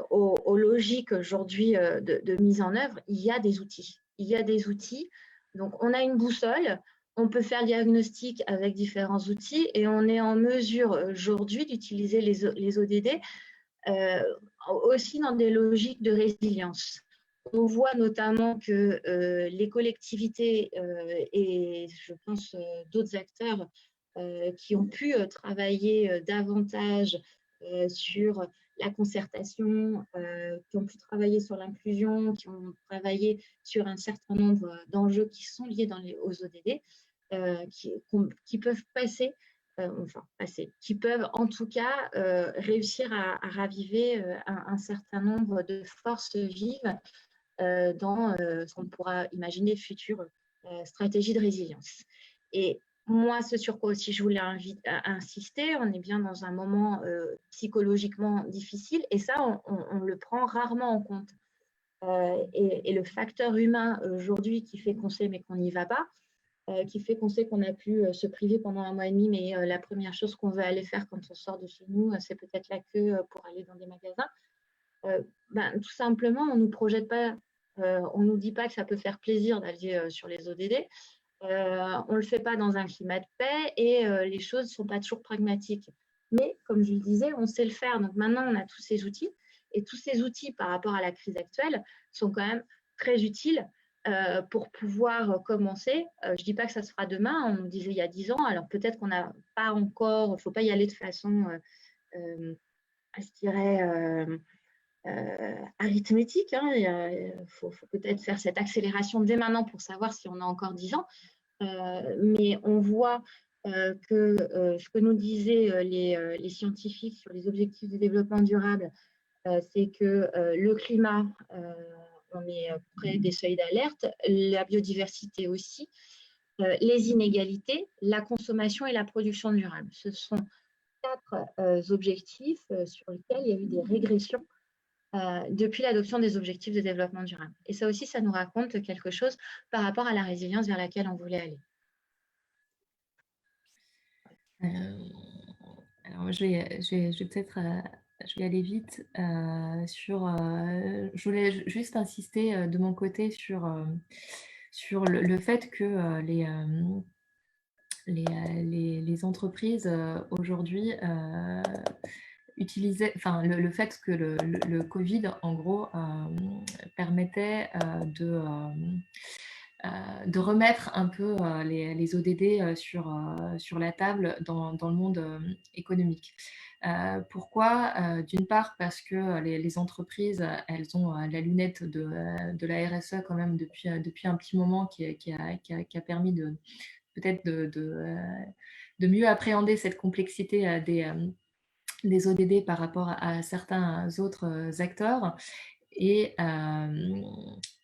aux logiques aujourd'hui de mise en œuvre, il y a des outils. Il y a des outils. Donc, on a une boussole, on peut faire le diagnostic avec différents outils et on est en mesure aujourd'hui d'utiliser les ODD aussi dans des logiques de résilience. On voit notamment que les collectivités et je pense d'autres acteurs qui ont pu travailler davantage sur la concertation, qui ont pu travailler sur l'inclusion, qui ont travaillé sur un certain nombre d'enjeux qui sont liés aux ODD, qui peuvent passer qui peuvent en tout cas réussir à raviver un certain nombre de forces vives dans ce qu'on pourra imaginer future stratégie de résilience. Et moi, ce sur quoi aussi je voulais insister, on est bien dans un moment psychologiquement difficile et ça, on le prend rarement en compte. Et le facteur humain aujourd'hui qui fait qu'on sait mais qu'on n'y va pas, qui fait qu'on sait qu'on a pu se priver pendant 1 mois et demi, mais la première chose qu'on veut aller faire quand on sort de chez nous, c'est peut-être la queue pour aller dans des magasins. Tout simplement, on ne nous projette pas, on ne nous dit pas que ça peut faire plaisir d'aller sur les ODD. On ne le fait pas dans un climat de paix et les choses ne sont pas toujours pragmatiques. Mais comme je le disais, on sait le faire. Donc maintenant, on a tous ces outils. Et tous ces outils, par rapport à la crise actuelle, sont quand même très utiles pour pouvoir commencer. Je ne dis pas que ça se fera demain, on nous disait il y a 10 ans, alors peut-être qu'on n'a pas encore, il ne faut pas y aller de façon, je dirais, arithmétique. Hein. Il faut peut-être faire cette accélération dès maintenant pour savoir si on a encore 10 ans. Mais on voit que ce que nous disaient les scientifiques sur les objectifs de développement durable, c'est que le climat, on est près des seuils d'alerte, la biodiversité aussi, les inégalités, la consommation et la production durable. Ce sont 4 objectifs sur lesquels il y a eu des régressions depuis l'adoption des objectifs de développement durable. Et ça aussi, ça nous raconte quelque chose par rapport à la résilience vers laquelle on voulait aller. Alors, je vais peut-être je vais aller vite je voulais juste insister de mon côté sur le fait que les entreprises aujourd'hui utilisaient, enfin le fait que le Covid en gros permettait de remettre un peu les ODD sur la table dans le monde économique. Pourquoi D'une part, parce que les entreprises, elles ont la lunette de la RSE quand même depuis un petit moment qui a permis peut-être de mieux appréhender cette complexité des ODD par rapport à certains autres acteurs. Et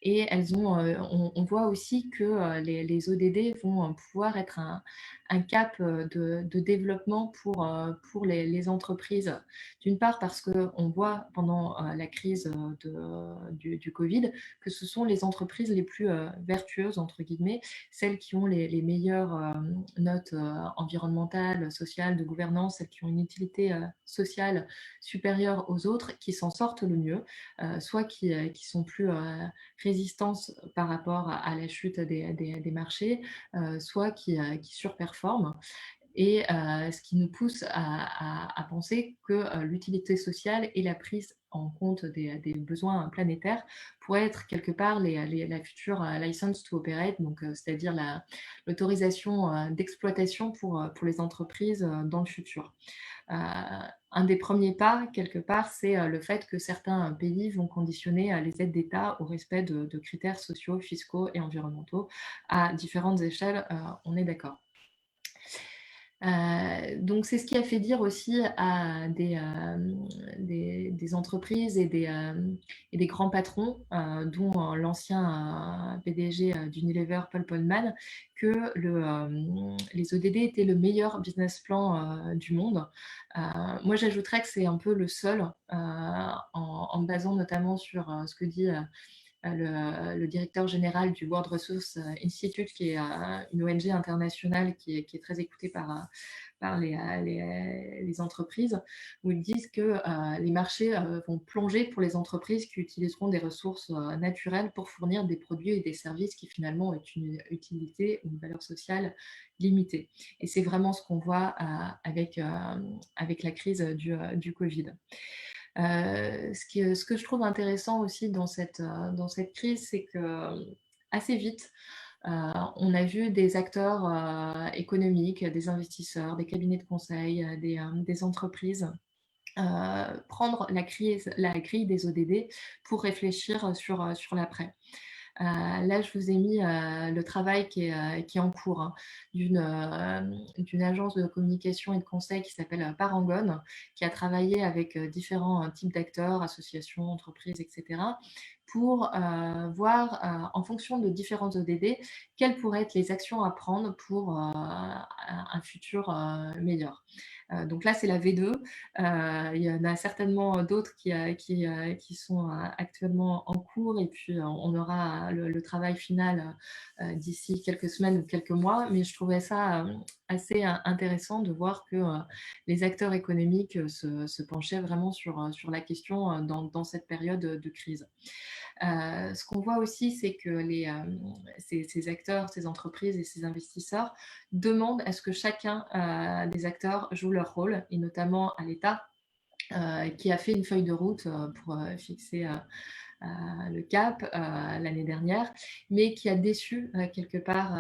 Et on voit aussi que les ODD vont pouvoir être un cap de développement pour les entreprises. D'une part parce qu'on voit pendant la crise du Covid que ce sont les entreprises les plus vertueuses, entre guillemets, celles qui ont les meilleures notes environnementales, sociales, de gouvernance, celles qui ont une utilité sociale supérieure aux autres, qui s'en sortent le mieux, soit qui sont plus résistance par rapport à la chute des marchés, soit qui surperforment. Et ce qui nous pousse à penser que l'utilité sociale et la prise en compte des besoins planétaires pourraient être quelque part la future license to operate, donc c'est-à-dire l'autorisation d'exploitation pour les entreprises dans le futur. Un des premiers pas, quelque part, c'est le fait que certains pays vont conditionner les aides d'État au respect de critères sociaux, fiscaux et environnementaux à différentes échelles, on est d'accord. Donc c'est ce qui a fait dire aussi à des entreprises et des grands patrons, dont l'ancien PDG d'Unilever, Paul Polman, que les ODD étaient le meilleur business plan du monde. Moi j'ajouterais que c'est un peu le seul, en me basant notamment sur ce que dit le directeur général du World Resource Institute, qui est une ONG internationale qui est très écoutée par les entreprises, où ils disent que les marchés vont plonger pour les entreprises qui utiliseront des ressources naturelles pour fournir des produits et des services qui finalement ont une utilité ou une valeur sociale limitée. Et c'est vraiment ce qu'on voit avec la crise du Covid. Ce que je trouve intéressant aussi dans cette crise, c'est que assez vite, on a vu des acteurs économiques, des investisseurs, des cabinets de conseil, des entreprises prendre la grille des ODD pour réfléchir sur l'après. Là, je vous ai mis le travail qui est en cours, hein, d'une agence de communication et de conseil qui s'appelle Parangone, qui a travaillé avec différents types d'acteurs, associations, entreprises, etc., pour voir, en fonction de différents ODD, quelles pourraient être les actions à prendre pour un futur meilleur. Donc là, c'est la V2. Il y en a certainement d'autres qui sont actuellement en cours, et puis on aura le travail final d'ici quelques semaines ou quelques mois. Mais je trouvais ça assez intéressant de voir que les acteurs économiques se penchaient vraiment sur la question dans cette période de crise. Ce qu'on voit aussi, c'est que ces acteurs, ces entreprises et ces investisseurs demandent à ce que chacun des acteurs joue leur rôle, et notamment à l'État, qui a fait une feuille de route pour fixer le cap l'année dernière, mais qui a déçu quelque part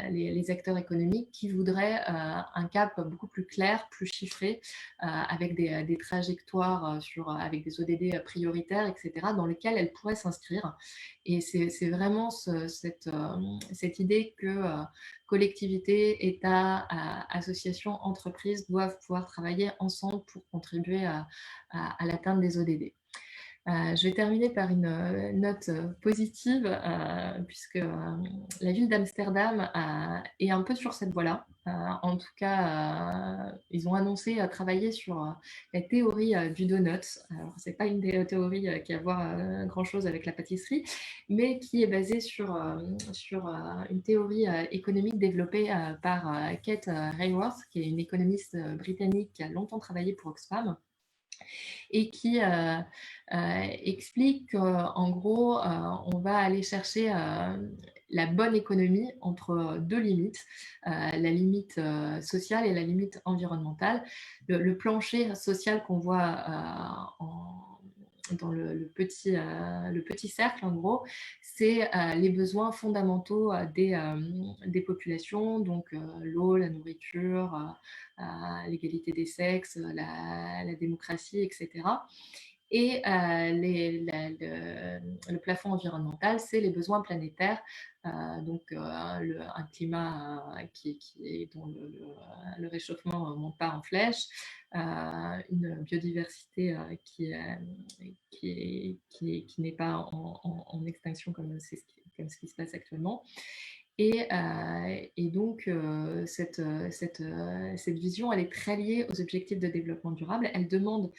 les acteurs économiques qui voudraient un cap beaucoup plus clair, plus chiffré, avec des trajectoires avec des ODD prioritaires, etc., dans lesquels elles pourraient s'inscrire. Et c'est vraiment cette idée que collectivités, États, associations, entreprises doivent pouvoir travailler ensemble pour contribuer à l'atteinte des ODD. Je vais terminer par une note positive, puisque la ville d'Amsterdam est un peu sur cette voie-là. En tout cas, ils ont annoncé travailler sur la théorie du donut. Alors, ce n'est pas une théorie qui a à voir grand-chose avec la pâtisserie, mais qui est basée sur une théorie économique développée par Kate Raworth, qui est une économiste britannique qui a longtemps travaillé pour Oxfam, et qui explique qu'en gros, on va aller chercher la bonne économie entre deux limites, la limite sociale et la limite environnementale. Le plancher social qu'on voit dans le petit cercle, en gros, c'est les besoins fondamentaux des populations, donc l'eau, la nourriture, l'égalité des sexes, la démocratie, etc. Et le plafond environnemental, c'est les besoins planétaires, donc un climat dont le réchauffement ne monte pas en flèche, une biodiversité qui n'est pas en extinction comme ce qui se passe actuellement. Et donc, cette vision, elle est très liée aux objectifs de développement durable. Elle demande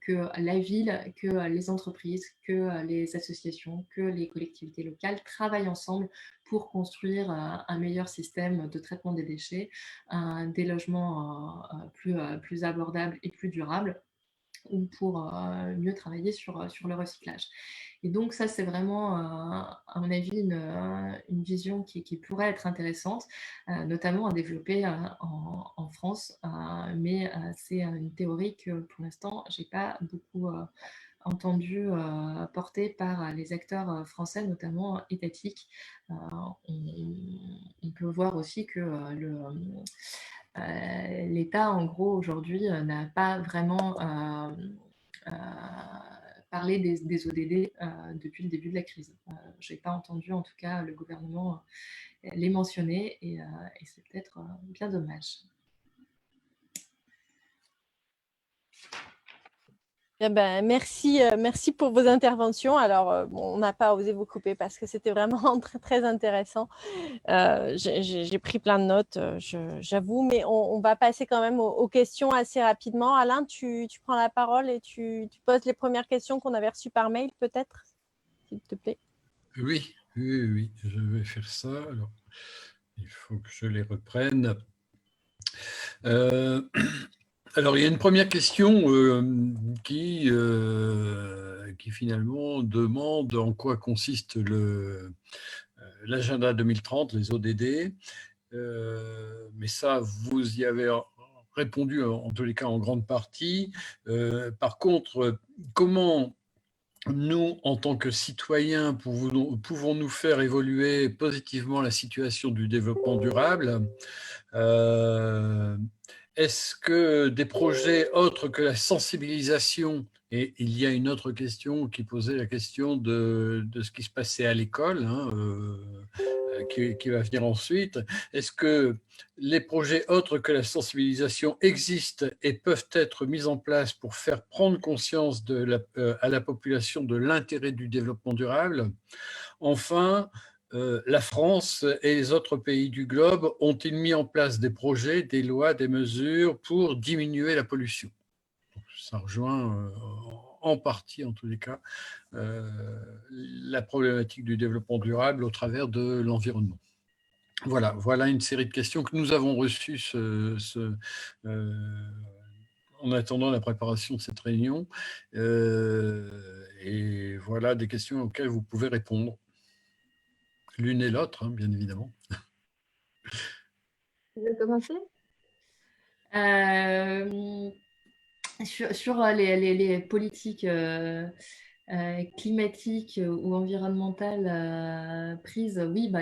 que la ville, que les entreprises, que les associations, que les collectivités locales travaillent ensemble pour construire un meilleur système de traitement des déchets, des logements plus abordables et plus durables, ou pour mieux travailler sur le recyclage. Et donc ça, c'est vraiment, à mon avis, une vision qui pourrait être intéressante, notamment à développer en France, mais c'est une théorie que pour l'instant, je n'ai pas beaucoup entendu porter par les acteurs français, notamment étatiques. On peut voir aussi que l'État, en gros, aujourd'hui, n'a pas vraiment parlé des ODD depuis le début de la crise. Je n'ai pas entendu, en tout cas, le gouvernement les mentionner, et c'est peut-être bien dommage. Eh ben, merci pour vos interventions. Alors, bon, on n'a pas osé vous couper parce que c'était vraiment très, très intéressant. J'ai pris plein de notes, j'avoue, mais on va passer quand même aux questions assez rapidement. Alain, tu prends la parole et tu poses les premières questions qu'on avait reçues par mail, peut-être, s'il te plaît. Oui, je vais faire ça. Alors, il faut que je les reprenne. Alors, il y a une première question qui finalement demande en quoi consiste l'agenda 2030, les ODD. Mais ça, vous y avez répondu en tous les cas en grande partie. Par contre, comment nous, en tant que citoyens, pouvons-nous faire évoluer positivement la situation du développement durable ? Est-ce que des projets autres que la sensibilisation, et il y a une autre question qui posait la question de ce qui se passait à l'école, qui va venir ensuite, est-ce que les projets autres que la sensibilisation existent et peuvent être mis en place pour faire prendre conscience à la population de l'intérêt du développement durable ? Enfin, la France et les autres pays du globe ont-ils mis en place des projets, des lois, des mesures pour diminuer la pollution ? Ça rejoint en partie, en tous les cas, la problématique du développement durable au travers de l'environnement. Voilà une série de questions que nous avons reçues en attendant la préparation de cette réunion. Et voilà des questions auxquelles vous pouvez répondre. L'une et l'autre, bien évidemment. Tu veux commencer ? Sur les politiques climatiques ou environnementales prises, oui,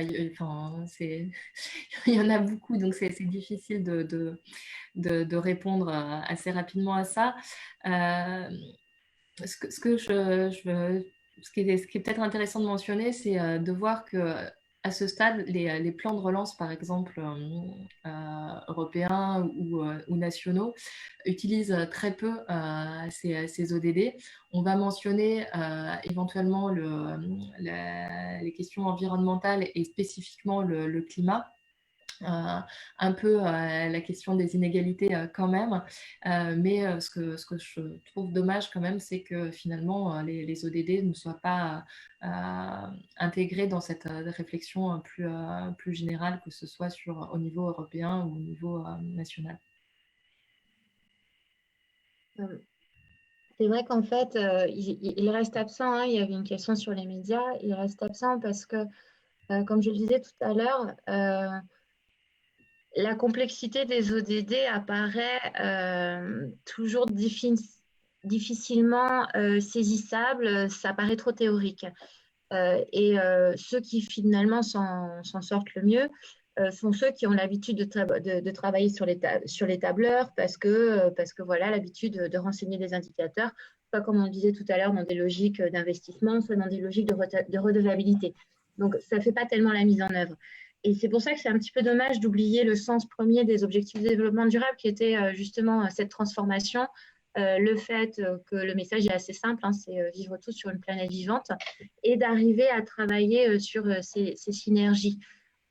il y en a beaucoup, donc c'est difficile de répondre assez rapidement à ça. Ce qui est peut-être intéressant de mentionner, c'est de voir que à ce stade, les plans de relance, par exemple européens ou nationaux, utilisent très peu ces ODD. On va mentionner éventuellement les questions environnementales et spécifiquement le climat. Un peu la question des inégalités quand même, mais ce que je trouve dommage quand même, c'est que finalement les ODD ne soient pas intégrés dans cette réflexion plus générale, que ce soit au niveau européen ou au niveau national. C'est vrai qu'en fait, il reste absent. Il y avait une question sur les médias. Il reste absent parce que, comme je le disais tout à l'heure, la complexité des ODD apparaît toujours difficilement saisissable, ça paraît trop théorique. Et ceux qui finalement s'en sortent le mieux sont ceux qui ont l'habitude de travailler sur les tableurs parce que voilà, l'habitude de renseigner des indicateurs soit comme on le disait tout à l'heure, dans des logiques d'investissement, soit dans des logiques de redevabilité. Donc, ça ne fait pas tellement la mise en œuvre. Et c'est pour ça que c'est un petit peu dommage d'oublier le sens premier des objectifs de développement durable, qui était justement cette transformation, le fait que le message est assez simple, hein, c'est vivre tous sur une planète vivante, et d'arriver à travailler sur ces synergies.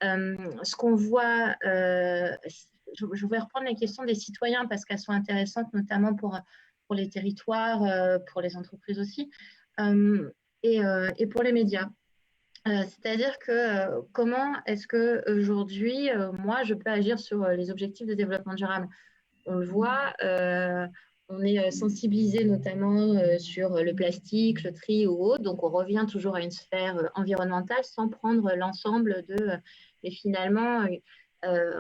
Ce qu'on voit, je vais reprendre les questions des citoyens parce qu'elles sont intéressantes, notamment pour les territoires, pour les entreprises aussi, et pour les médias. C'est-à-dire que comment est-ce qu'aujourd'hui, moi, je peux agir sur les objectifs de développement durable? On le voit, on est sensibilisé notamment sur le plastique, le tri ou autre, donc on revient toujours à une sphère environnementale sans prendre l'ensemble et finalement,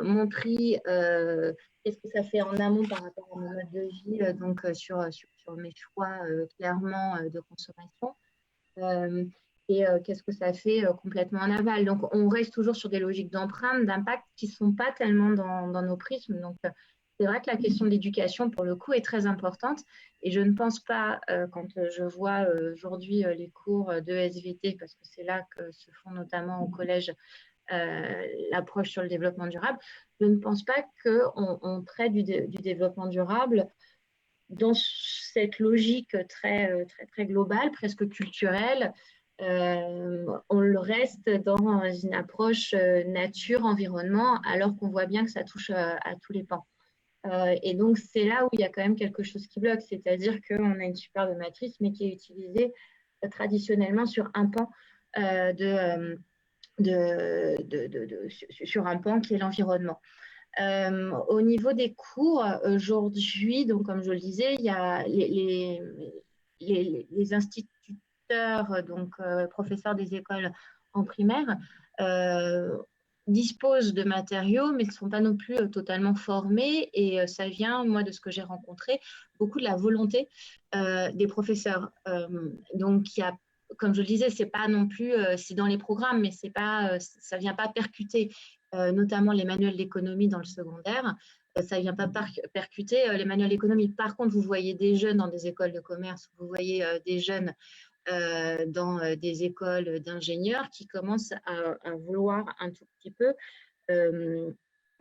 mon tri, qu'est-ce que ça fait en amont par rapport à mon mode de vie, donc sur mes choix clairement de consommation. Et qu'est-ce que ça fait complètement en aval. Donc, on reste toujours sur des logiques d'empreinte, d'impact qui ne sont pas tellement dans nos prismes. Donc, c'est vrai que la question de l'éducation, pour le coup, est très importante. Et je ne pense pas, quand je vois aujourd'hui les cours de SVT, parce que c'est là que se font notamment au collège l'approche sur le développement durable, je ne pense pas qu'on traite du développement durable dans cette logique très, très, très globale, presque culturelle. On le reste dans une approche nature-environnement, alors qu'on voit bien que ça touche à tous les pans. Et donc, c'est là où il y a quand même quelque chose qui bloque, c'est-à-dire qu'on a une superbe matrice, mais qui est utilisée traditionnellement sur un pan sur un pan qui est l'environnement. Au niveau des cours, aujourd'hui, donc comme je le disais, il y a les instituteurs, donc professeurs des écoles en primaire, disposent de matériaux, mais ne sont pas non plus totalement formés. Et ça vient, moi, de ce que j'ai rencontré, beaucoup de la volonté des professeurs. Donc, il y a, comme je le disais, c'est pas non plus, c'est dans les programmes, mais c'est pas, ça vient pas percuter, notamment les manuels d'économie dans le secondaire. Ça ne vient pas percuter les manuels d'économie. Par contre, vous voyez des jeunes dans des écoles de commerce, vous voyez des jeunes dans des écoles d'ingénieurs qui commencent à vouloir un tout petit peu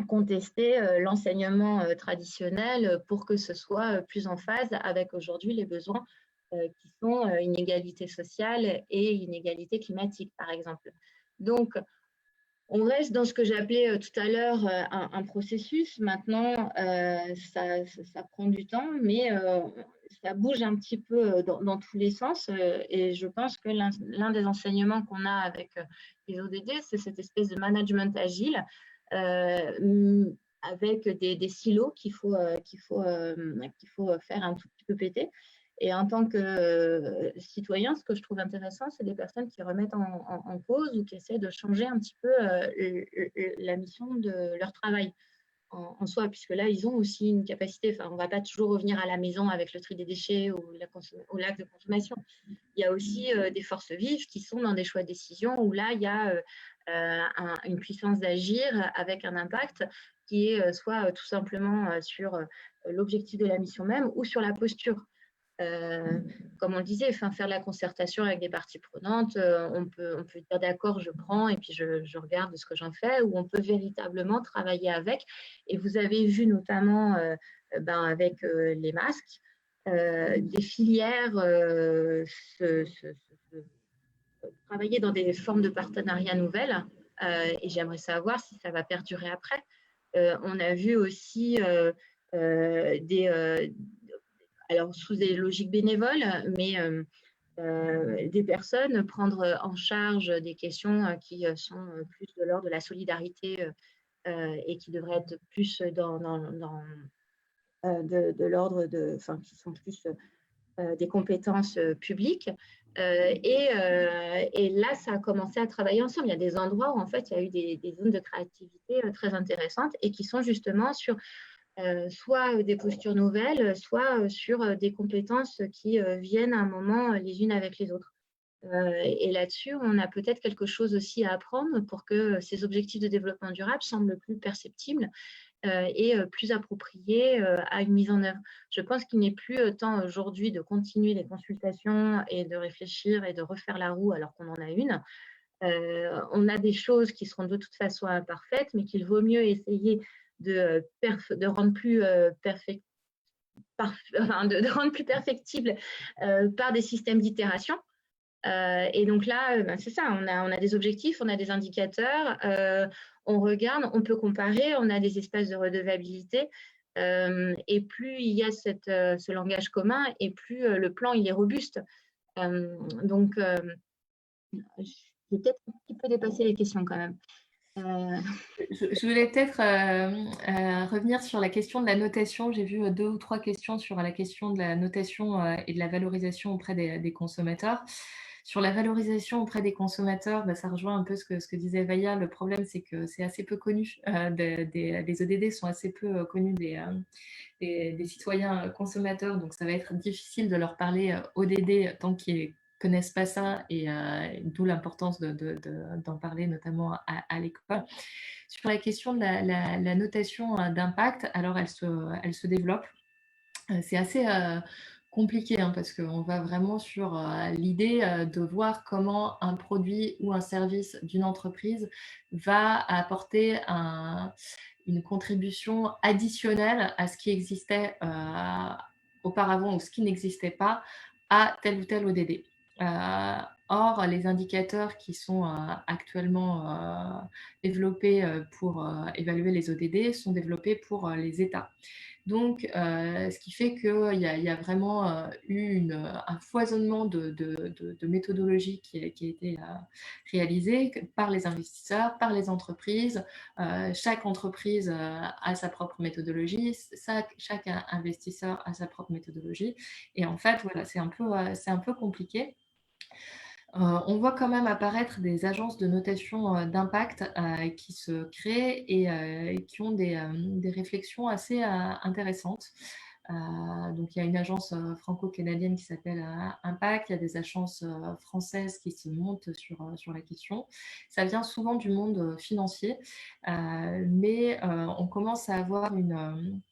contester l'enseignement traditionnel pour que ce soit plus en phase avec aujourd'hui les besoins qui sont inégalité sociale et inégalité climatique, par exemple. Donc, on reste dans ce que j'appelais tout à l'heure un processus. Maintenant, ça prend du temps, mais ça bouge un petit peu dans tous les sens. Et je pense que l'un des enseignements qu'on a avec les ODD, c'est cette espèce de management agile avec des silos qu'il faut faire un tout petit peu péter. Et en tant que citoyen, ce que je trouve intéressant, c'est des personnes qui remettent en cause ou qui essaient de changer un petit peu la mission de leur travail en soi, puisque là, ils ont aussi une capacité. Enfin, on ne va pas toujours revenir à la maison avec le tri des déchets ou l'acte de consommation. Il y a aussi des forces vives qui sont dans des choix de décision où là, il y a une puissance d'agir avec un impact qui est soit tout simplement sur l'objectif de la mission même ou sur la posture. Comme on le disait, faire la concertation avec des parties prenantes, on peut dire d'accord, je prends et puis je regarde ce que j'en fais, ou on peut véritablement travailler avec. Et vous avez vu notamment avec les masques, des filières travailler dans des formes de partenariats nouvelles, et j'aimerais savoir si ça va perdurer après. On a vu aussi alors sous des logiques bénévoles, mais des personnes prendre en charge des questions qui sont plus de l'ordre de la solidarité et qui devraient être plus de l'ordre qui sont plus des compétences publiques. Et là, ça a commencé à travailler ensemble. Il y a des endroits où, en fait, il y a eu des zones de créativité très intéressantes et qui sont justement sur soit des postures nouvelles, soit sur des compétences qui viennent à un moment les unes avec les autres. Et là-dessus, on a peut-être quelque chose aussi à apprendre pour que ces objectifs de développement durable semblent plus perceptibles et plus appropriée à une mise en œuvre. Je pense qu'il n'est plus temps aujourd'hui de continuer les consultations et de réfléchir et de refaire la roue alors qu'on en a une. On a des choses qui seront de toute façon imparfaites, mais qu'il vaut mieux essayer de rendre plus de rendre plus perfectible par des systèmes d'itération. Et donc là, c'est ça, on a des objectifs, on a des indicateurs, on regarde, on peut comparer, on a des espaces de redevabilité. Et plus il y a ce langage commun, et plus le plan il est robuste. Donc, j'ai peut-être un petit peu dépassé les questions quand même. Je voulais peut-être revenir sur la question de la notation. J'ai vu 2 ou 3 questions sur la question de la notation et de la valorisation auprès des consommateurs. Sur la valorisation auprès des consommateurs, ça rejoint un peu ce que disait Vaïa. Le problème, c'est que c'est assez peu connu. Les ODD sont assez peu connus des citoyens consommateurs, donc ça va être difficile de leur parler ODD tant qu'ils connaissent pas ça, et d'où l'importance d'en parler notamment à l'école. Sur la question de la notation d'impact, alors elle se développe. C'est assez compliqué parce qu'on va vraiment sur l'idée de voir comment un produit ou un service d'une entreprise va apporter une contribution additionnelle à ce qui existait auparavant ou ce qui n'existait pas à tel ou tel ODD. Or, les indicateurs qui sont actuellement développés pour évaluer les ODD sont développés pour les États. Donc, ce qui fait qu'il y a vraiment eu un foisonnement de méthodologies qui a été réalisé par les investisseurs, par les entreprises. Chaque entreprise a sa propre méthodologie, chaque investisseur a sa propre méthodologie. Et en fait, voilà, c'est un peu compliqué. On voit quand même apparaître des agences de notation d'impact qui se créent et qui ont des réflexions assez intéressantes. Donc, il y a une agence franco-canadienne qui s'appelle Impact, il y a des agences françaises qui se montent sur la question. Ça vient souvent du monde financier, mais on commence à avoir une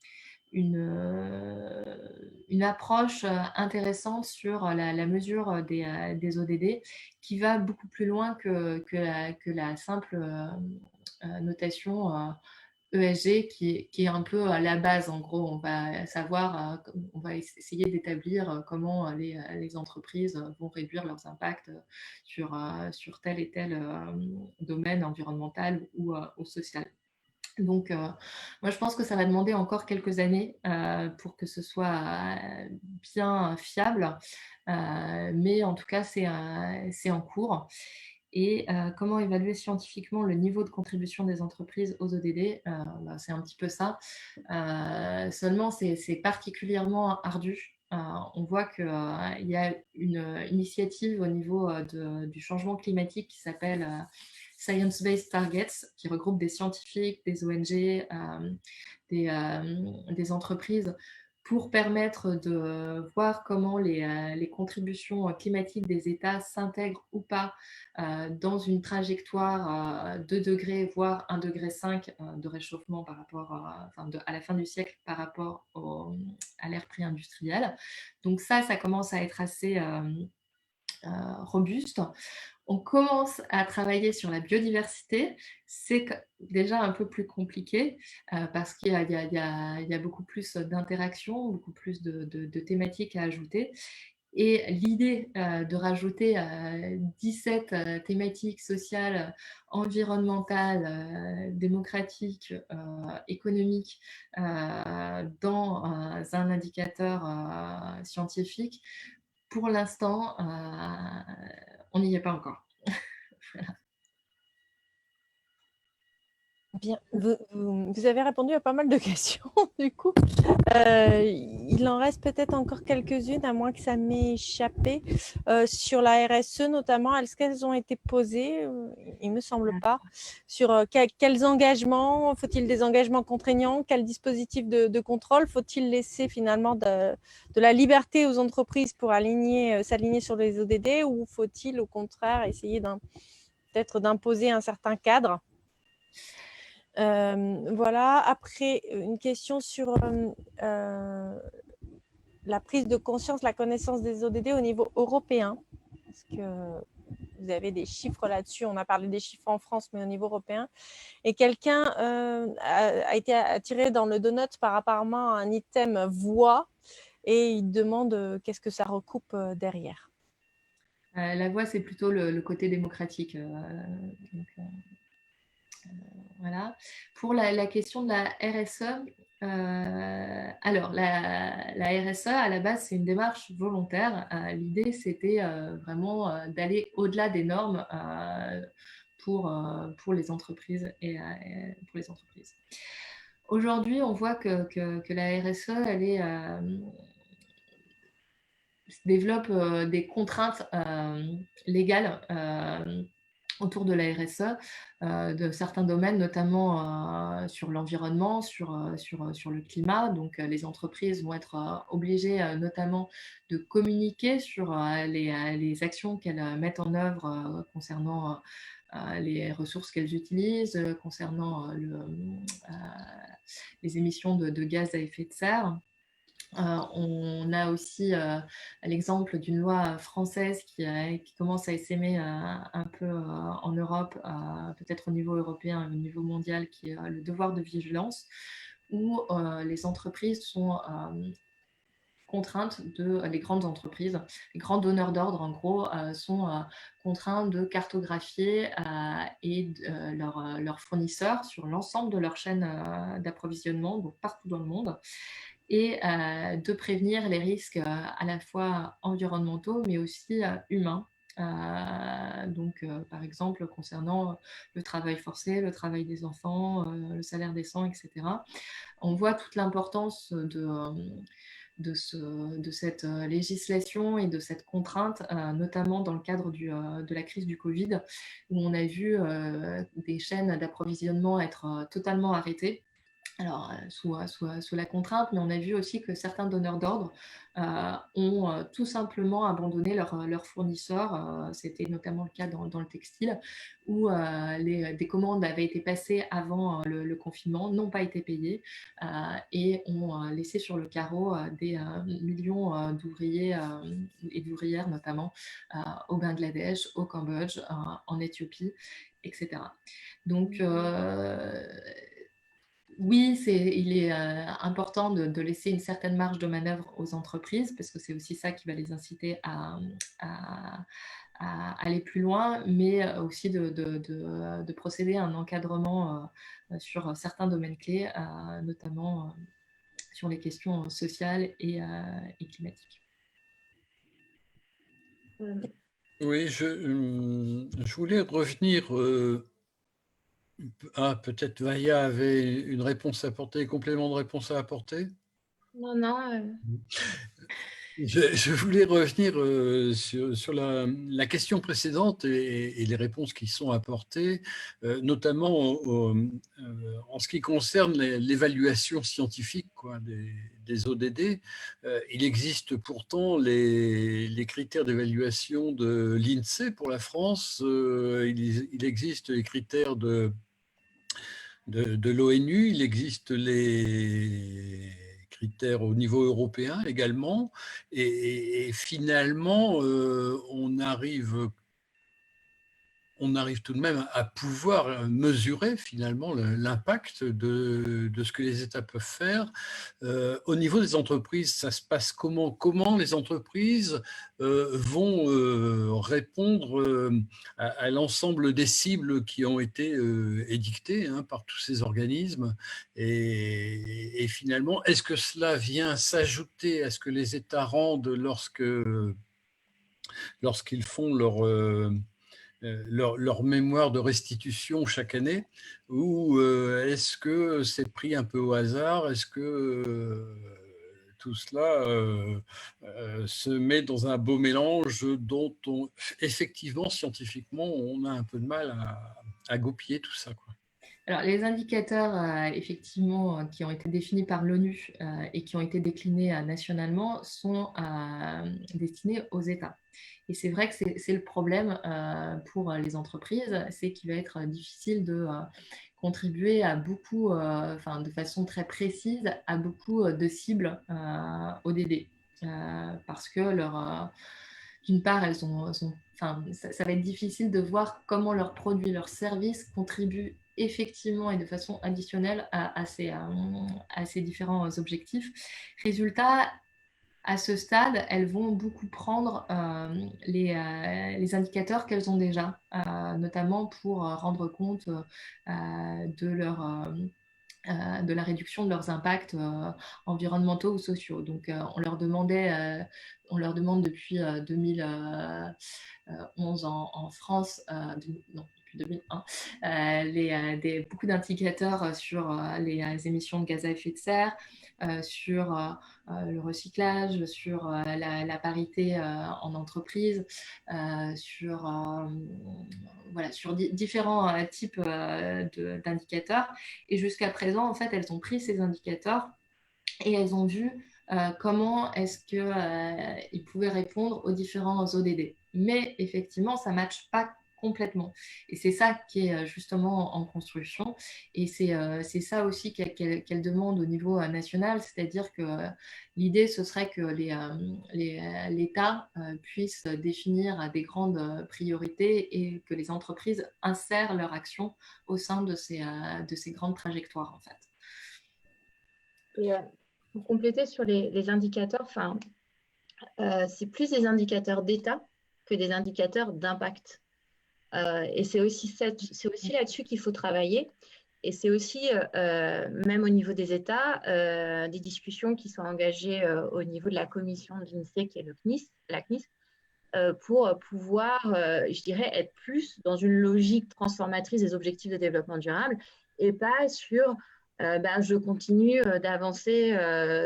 approche intéressante sur la mesure des ODD qui va beaucoup plus loin que la simple notation ESG qui est un peu à la base. En gros, on va savoir, on va essayer d'établir comment les entreprises vont réduire leurs impacts sur tel et tel domaine environnemental ou social. Donc, moi, je pense que ça va demander encore quelques années pour que ce soit bien fiable, mais en tout cas, c'est en cours. Et comment évaluer scientifiquement le niveau de contribution des entreprises aux ODD, c'est un petit peu ça. Seulement, c'est particulièrement ardu. On voit qu'il y a une initiative au niveau du changement climatique qui s'appelle Science-Based Targets, qui regroupe des scientifiques, des ONG, des entreprises, pour permettre de voir comment les contributions climatiques des États s'intègrent ou pas dans une trajectoire 2 degrés, voire 1,5 degré de réchauffement par rapport à la fin du siècle par rapport à l'ère pré-industrielle. Donc ça commence à être assez robuste. On commence à travailler sur la biodiversité. C'est déjà un peu plus compliqué parce qu'il y a beaucoup plus d'interactions, beaucoup plus de thématiques à ajouter. Et l'idée de rajouter 17 thématiques sociales, environnementales, démocratiques, économiques dans un indicateur scientifique, pour l'instant, on n'y est pas encore. Voilà. Bien, vous avez répondu à pas mal de questions, du coup. Il en reste peut-être encore quelques-unes, à moins que ça m'ait échappé. Sur la RSE, notamment, est-ce qu'elles ont été posées? Il ne me semble pas. Sur quels engagements? Faut-il des engagements contraignants? Quel dispositif de contrôle? Faut-il laisser finalement de la liberté aux entreprises pour s'aligner sur les ODD, ou faut-il au contraire essayer peut-être d'imposer un certain cadre? Voilà. Après, une question sur la prise de conscience, la connaissance des ODD au niveau européen. Est-ce que vous avez des chiffres là-dessus? On a parlé des chiffres en France, mais au niveau européen. Et quelqu'un a été attiré dans le donut par apparemment un item voix et il demande qu'est-ce que ça recoupe derrière. La voix, c'est plutôt le côté démocratique. Voilà. Pour la question de la RSE, alors la RSE, à la base, c'est une démarche volontaire. L'idée, c'était vraiment d'aller au-delà des normes pour les entreprises et pour les entreprises. Aujourd'hui, on voit que la RSE, développe des contraintes légales autour de la RSE, de certains domaines, notamment sur l'environnement, sur le climat. Donc, les entreprises vont être obligées notamment de communiquer sur les actions qu'elles mettent en œuvre concernant les ressources qu'elles utilisent, concernant les émissions de gaz à effet de serre. On a aussi l'exemple d'une loi française qui commence à essaimer un peu en Europe, peut-être au niveau européen, au niveau mondial, qui est le devoir de vigilance, où les entreprises sont contraintes les grandes entreprises, les grands donneurs d'ordre, en gros, sont contraints de cartographier leurs fournisseurs sur l'ensemble de leur chaîne d'approvisionnement, donc partout dans le monde, et de prévenir les risques à la fois environnementaux, mais aussi humains. Donc, par exemple, concernant le travail forcé, le travail des enfants, le salaire décent, etc. On voit toute l'importance de cette législation et de cette contrainte, notamment dans le cadre de la crise du Covid, où on a vu des chaînes d'approvisionnement être totalement arrêtées. Alors, sous la contrainte, mais on a vu aussi que certains donneurs d'ordre ont tout simplement abandonné leurs fournisseurs. C'était notamment le cas dans le textile, où des commandes avaient été passées avant le confinement, n'ont pas été payées et ont laissé sur le carreau des millions d'ouvriers et d'ouvrières, notamment au Bangladesh, au Cambodge, en Éthiopie, etc. Donc, oui, il est important de laisser une certaine marge de manœuvre aux entreprises, parce que c'est aussi ça qui va les inciter à aller plus loin, mais aussi de procéder à un encadrement sur certains domaines clés, notamment sur les questions sociales et climatiques. Oui, je voulais revenir. Peut-être Maya avait une réponse à apporter, complément de réponse à apporter. Non, non. Je voulais revenir sur la question précédente et les réponses qui sont apportées, notamment en ce qui concerne l'évaluation scientifique des ODD. Il existe pourtant les critères d'évaluation de l'INSEE pour la France. Il existe les critères de l'ONU, il existe les critères au niveau européen également, et finalement, on arrive tout de même à pouvoir mesurer finalement l'impact de ce que les États peuvent faire. Au niveau des entreprises, ça se passe comment? Comment les entreprises vont répondre à l'ensemble des cibles qui ont été édictées par tous ces organismes, et finalement, est-ce que cela vient s'ajouter à ce que les États rendent lorsqu'ils font leur mémoire de restitution chaque année, ou est-ce que c'est pris un peu au hasard? Est-ce que tout cela se met dans un beau mélange dont effectivement, scientifiquement, on a un peu de mal à goupiller tout ça, quoi? Alors, les indicateurs, effectivement, qui ont été définis par l'ONU et qui ont été déclinés nationalement sont destinés aux États. Et c'est vrai que c'est le problème pour les entreprises, c'est qu'il va être difficile de contribuer à beaucoup, de façon très précise, à beaucoup de cibles ODD. Parce que d'une part, ça va être difficile de voir comment leurs produits, leurs services contribuent effectivement et de façon additionnelle à ces différents objectifs. Résultat, à ce stade, elles vont beaucoup prendre les indicateurs qu'elles ont déjà, notamment pour rendre compte de la réduction de leurs impacts environnementaux ou sociaux. Donc, on leur demande depuis 2011 en France, non, depuis 2001, beaucoup d'indicateurs sur les émissions de gaz à effet de serre, sur le recyclage, sur la parité en entreprise, sur différents types d'indicateurs. Et jusqu'à présent, en fait, elles ont pris ces indicateurs et elles ont vu comment est-ce qu'ils pouvaient répondre aux différents ODD. Mais effectivement, ça ne matche pas complètement. Et c'est ça qui est justement en construction. Et c'est ça aussi qu'elle demande au niveau national, c'est-à-dire que l'idée, ce serait que l'État puisse définir des grandes priorités et que les entreprises insèrent leur action au sein de ces grandes trajectoires, en fait. Et pour compléter sur les indicateurs, c'est plus des indicateurs d'État que des indicateurs d'impact. Et c'est aussi là-dessus qu'il faut travailler. Et c'est aussi, même au niveau des États, des discussions qui sont engagées au niveau de la commission de l'INSEE, qui est la CNIS, pour pouvoir, je dirais, être plus dans une logique transformatrice des objectifs de développement durable et pas sur je continue d'avancer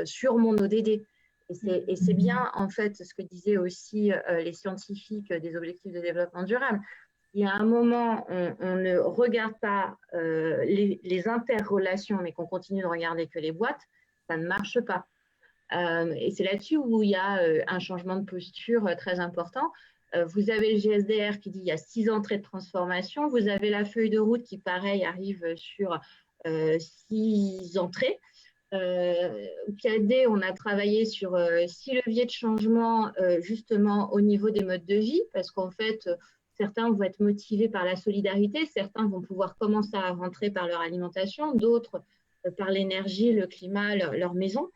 sur mon ODD. Et c'est bien, en fait, ce que disaient aussi les scientifiques des objectifs de développement durable. Il y a un moment, on ne regarde pas les interrelations, mais qu'on continue de regarder que les boîtes, ça ne marche pas. Et c'est là-dessus où il y a un changement de posture très important. Vous avez le GSDR qui dit qu'il y a 6 entrées de transformation. Vous avez la feuille de route qui, pareil, arrive sur 6 entrées. PAD, on a travaillé sur 6 leviers de changement justement au niveau des modes de vie, parce qu'en fait, certains vont être motivés par la solidarité, certains vont pouvoir commencer à rentrer par leur alimentation, d'autres par l'énergie, le climat, leur maison.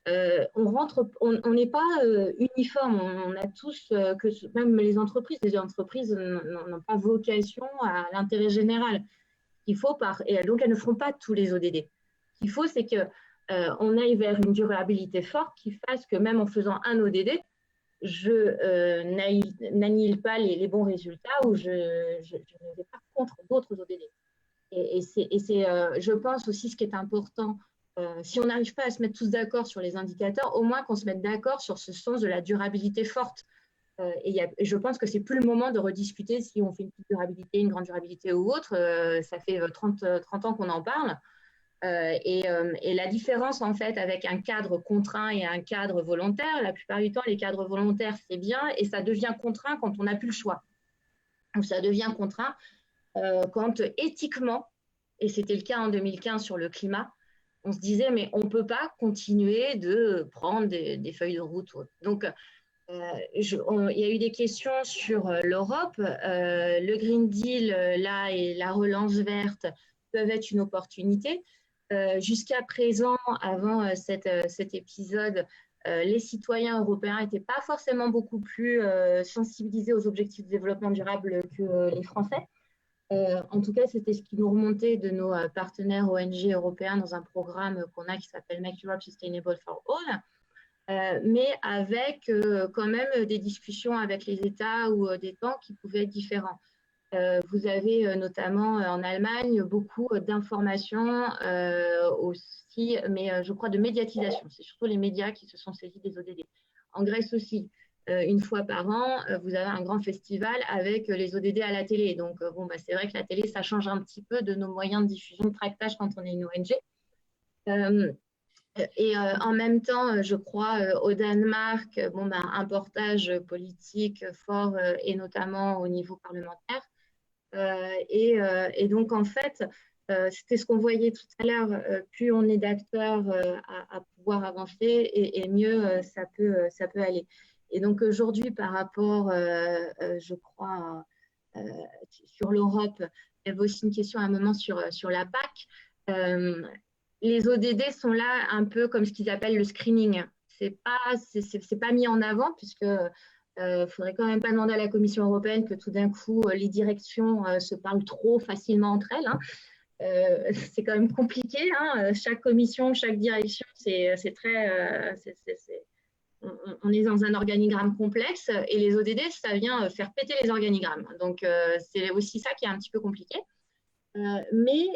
On n'est pas uniforme, on a tous, même les entreprises n'ont pas vocation à l'intérêt général. Et donc elles ne feront pas tous les ODD. Ce qu'il faut, c'est qu'on aille vers une durabilité forte qui fasse que même en faisant un ODD, je n'annihile pas les bons résultats ou je ne vais pas contre d'autres ODD. Et c'est, je pense aussi, ce qui est important, si on n'arrive pas à se mettre tous d'accord sur les indicateurs, au moins qu'on se mette d'accord sur ce sens de la durabilité forte. Et je pense que c'est plus le moment de rediscuter si on fait une petite durabilité, une grande durabilité ou autre. Ça fait 30 ans qu'on en parle. Et la différence, en fait, avec un cadre contraint et un cadre volontaire, la plupart du temps, les cadres volontaires, c'est bien, et ça devient contraint quand on n'a plus le choix. Ou ça devient contraint quand éthiquement, et c'était le cas en 2015 sur le climat, on se disait, mais on ne peut pas continuer de prendre des feuilles de route. Donc, il y a eu des questions sur l'Europe. Le Green Deal, là, et la relance verte peuvent être une opportunité. Jusqu'à présent, avant cet épisode, les citoyens européens n'étaient pas forcément beaucoup plus sensibilisés aux objectifs de développement durable que les Français. En tout cas, c'était ce qui nous remontait de nos partenaires ONG européens dans un programme qu'on a qui s'appelle Make Europe Sustainable for All, mais avec quand même des discussions avec les États ou des temps qui pouvaient être différents. Vous avez notamment en Allemagne beaucoup d'informations aussi, mais je crois de médiatisation. C'est surtout les médias qui se sont saisis des ODD. En Grèce aussi, une fois par an, vous avez un grand festival avec les ODD à la télé. Donc, c'est vrai que la télé, ça change un petit peu de nos moyens de diffusion de tractage quand on est une ONG. Et en même temps, je crois, au Danemark, un portage politique fort, et notamment au niveau parlementaire. Et donc, en fait, c'était ce qu'on voyait tout à l'heure, plus on est d'acteurs à pouvoir avancer et mieux ça peut aller. Et donc aujourd'hui, par rapport, je crois, sur l'Europe, il y avait aussi une question à un moment sur la PAC. Les ODD sont là un peu comme ce qu'ils appellent le screening. C'est pas mis en avant puisque faudrait quand même pas demander à la Commission européenne que tout d'un coup les directions se parlent trop facilement entre elles. Hein. C'est quand même compliqué. Hein. Chaque commission, chaque direction, c'est très. On est dans un organigramme complexe et les ODD, ça vient faire péter les organigrammes. Donc, c'est aussi ça qui est un petit peu compliqué. Mais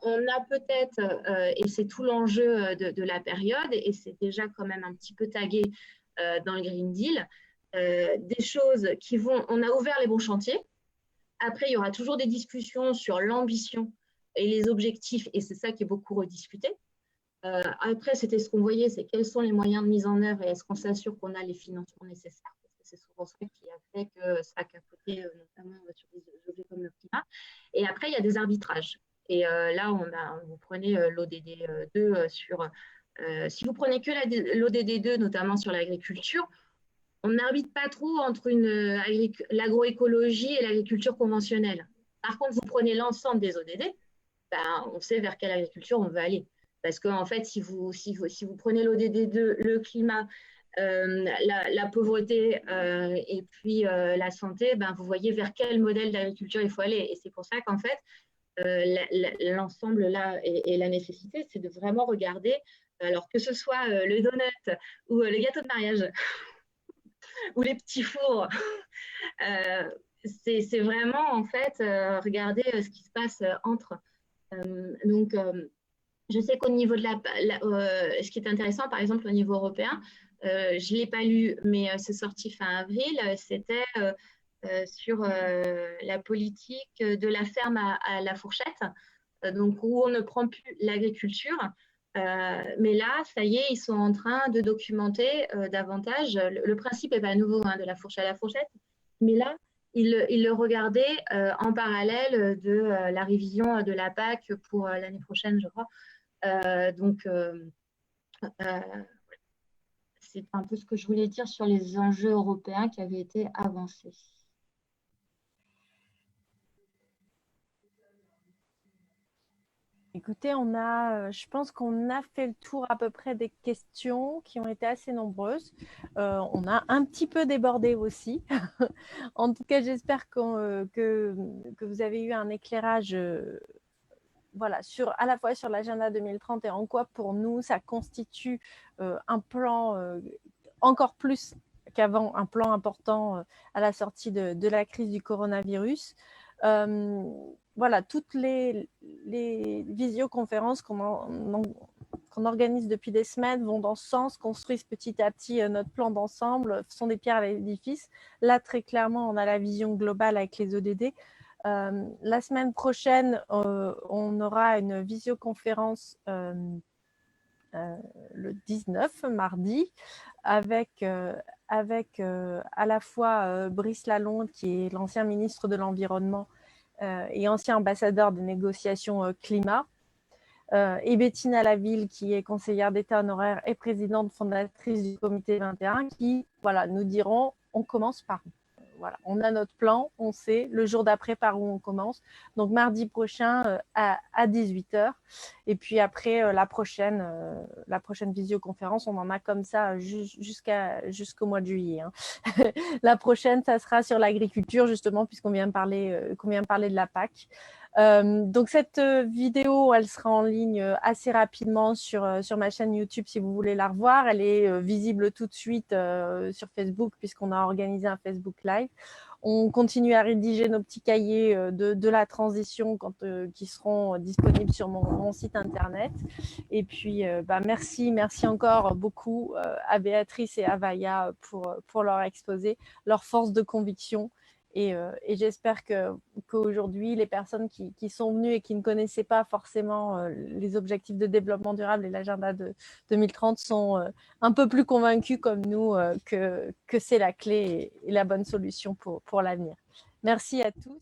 on a peut-être, et c'est tout l'enjeu de la période, et c'est déjà quand même un petit peu tagué dans le Green Deal, des choses qui vont. On a ouvert les bons chantiers. Après, il y aura toujours des discussions sur l'ambition et les objectifs, et c'est ça qui est beaucoup rediscuté. Après, c'était ce qu'on voyait, c'est quels sont les moyens de mise en œuvre et est-ce qu'on s'assure qu'on a les financements nécessaires, parce que c'est souvent ça qui a fait que ça a capoté, notamment sur des objets comme le climat. Et après, il y a des arbitrages. Et là, vous prenez l'ODD 2 sur... si vous prenez que l'ODD 2, notamment sur l'agriculture, on n'arbitre pas trop entre l'agroécologie et l'agriculture conventionnelle. Par contre, vous prenez l'ensemble des ODD, on sait vers quelle agriculture on veut aller. Parce qu'en fait, si vous prenez l'ODD 2, le climat, la pauvreté et puis la santé, vous voyez vers quel modèle d'agriculture il faut aller. Et c'est pour ça qu'en fait, l'ensemble là et la nécessité, c'est de vraiment regarder, alors que ce soit le donut ou le gâteau de mariage ou les petits fours, c'est vraiment en fait regarder ce qui se passe entre. Donc, je sais qu'au niveau de ce qui est intéressant, par exemple, au niveau européen, je ne l'ai pas lu, mais c'est sorti fin avril, c'était sur la politique de la ferme à la fourchette, donc où on ne prend plus l'agriculture. Mais là, ça y est, ils sont en train de documenter davantage. Le principe n'est pas nouveau de la fourche à la fourchette, mais là, ils le regardaient en parallèle de la révision de la PAC pour l'année prochaine, je crois. C'est un peu ce que je voulais dire sur les enjeux européens qui avaient été avancés. Écoutez, je pense qu'on a fait le tour à peu près des questions qui ont été assez nombreuses. On a un petit peu débordé aussi. En tout cas, j'espère que vous avez eu un éclairage voilà, à la fois sur l'agenda 2030 et en quoi pour nous ça constitue un plan encore plus qu'avant, un plan important à la sortie de la crise du coronavirus. Voilà, toutes les visioconférences qu'on organise depuis des semaines vont dans ce sens, construisent petit à petit notre plan d'ensemble, sont des pierres à l'édifice. Là, très clairement, on a la vision globale avec les ODD. La semaine prochaine, on aura une visioconférence le 19, mardi, avec à la fois Brice Lalonde, qui est l'ancien ministre de l'Environnement et ancien ambassadeur des négociations climat, et Bettina Laville, qui est conseillère d'État honoraire et présidente fondatrice du comité 21, qui nous diront on commence par où. Voilà, on a notre plan, on sait le jour d'après par où on commence. Donc mardi prochain à 18h. Et puis après la prochaine visioconférence, on en a comme ça jusqu'au mois de juillet. Hein. La prochaine, ça sera sur l'agriculture justement, puisqu'on vient de parler de la PAC. Donc cette vidéo, elle sera en ligne assez rapidement sur ma chaîne YouTube si vous voulez la revoir. Elle est visible tout de suite sur Facebook puisqu'on a organisé un Facebook Live. On continue à rédiger nos petits cahiers de la transition qui seront disponibles sur mon site internet. Et puis, merci encore beaucoup à Béatrice et à Vaya pour leur exposé, leur force de conviction. Et j'espère qu'aujourd'hui, les personnes qui sont venues et qui ne connaissaient pas forcément les objectifs de développement durable et l'agenda de 2030 sont un peu plus convaincues comme nous que c'est la clé et la bonne solution pour l'avenir. Merci à tous.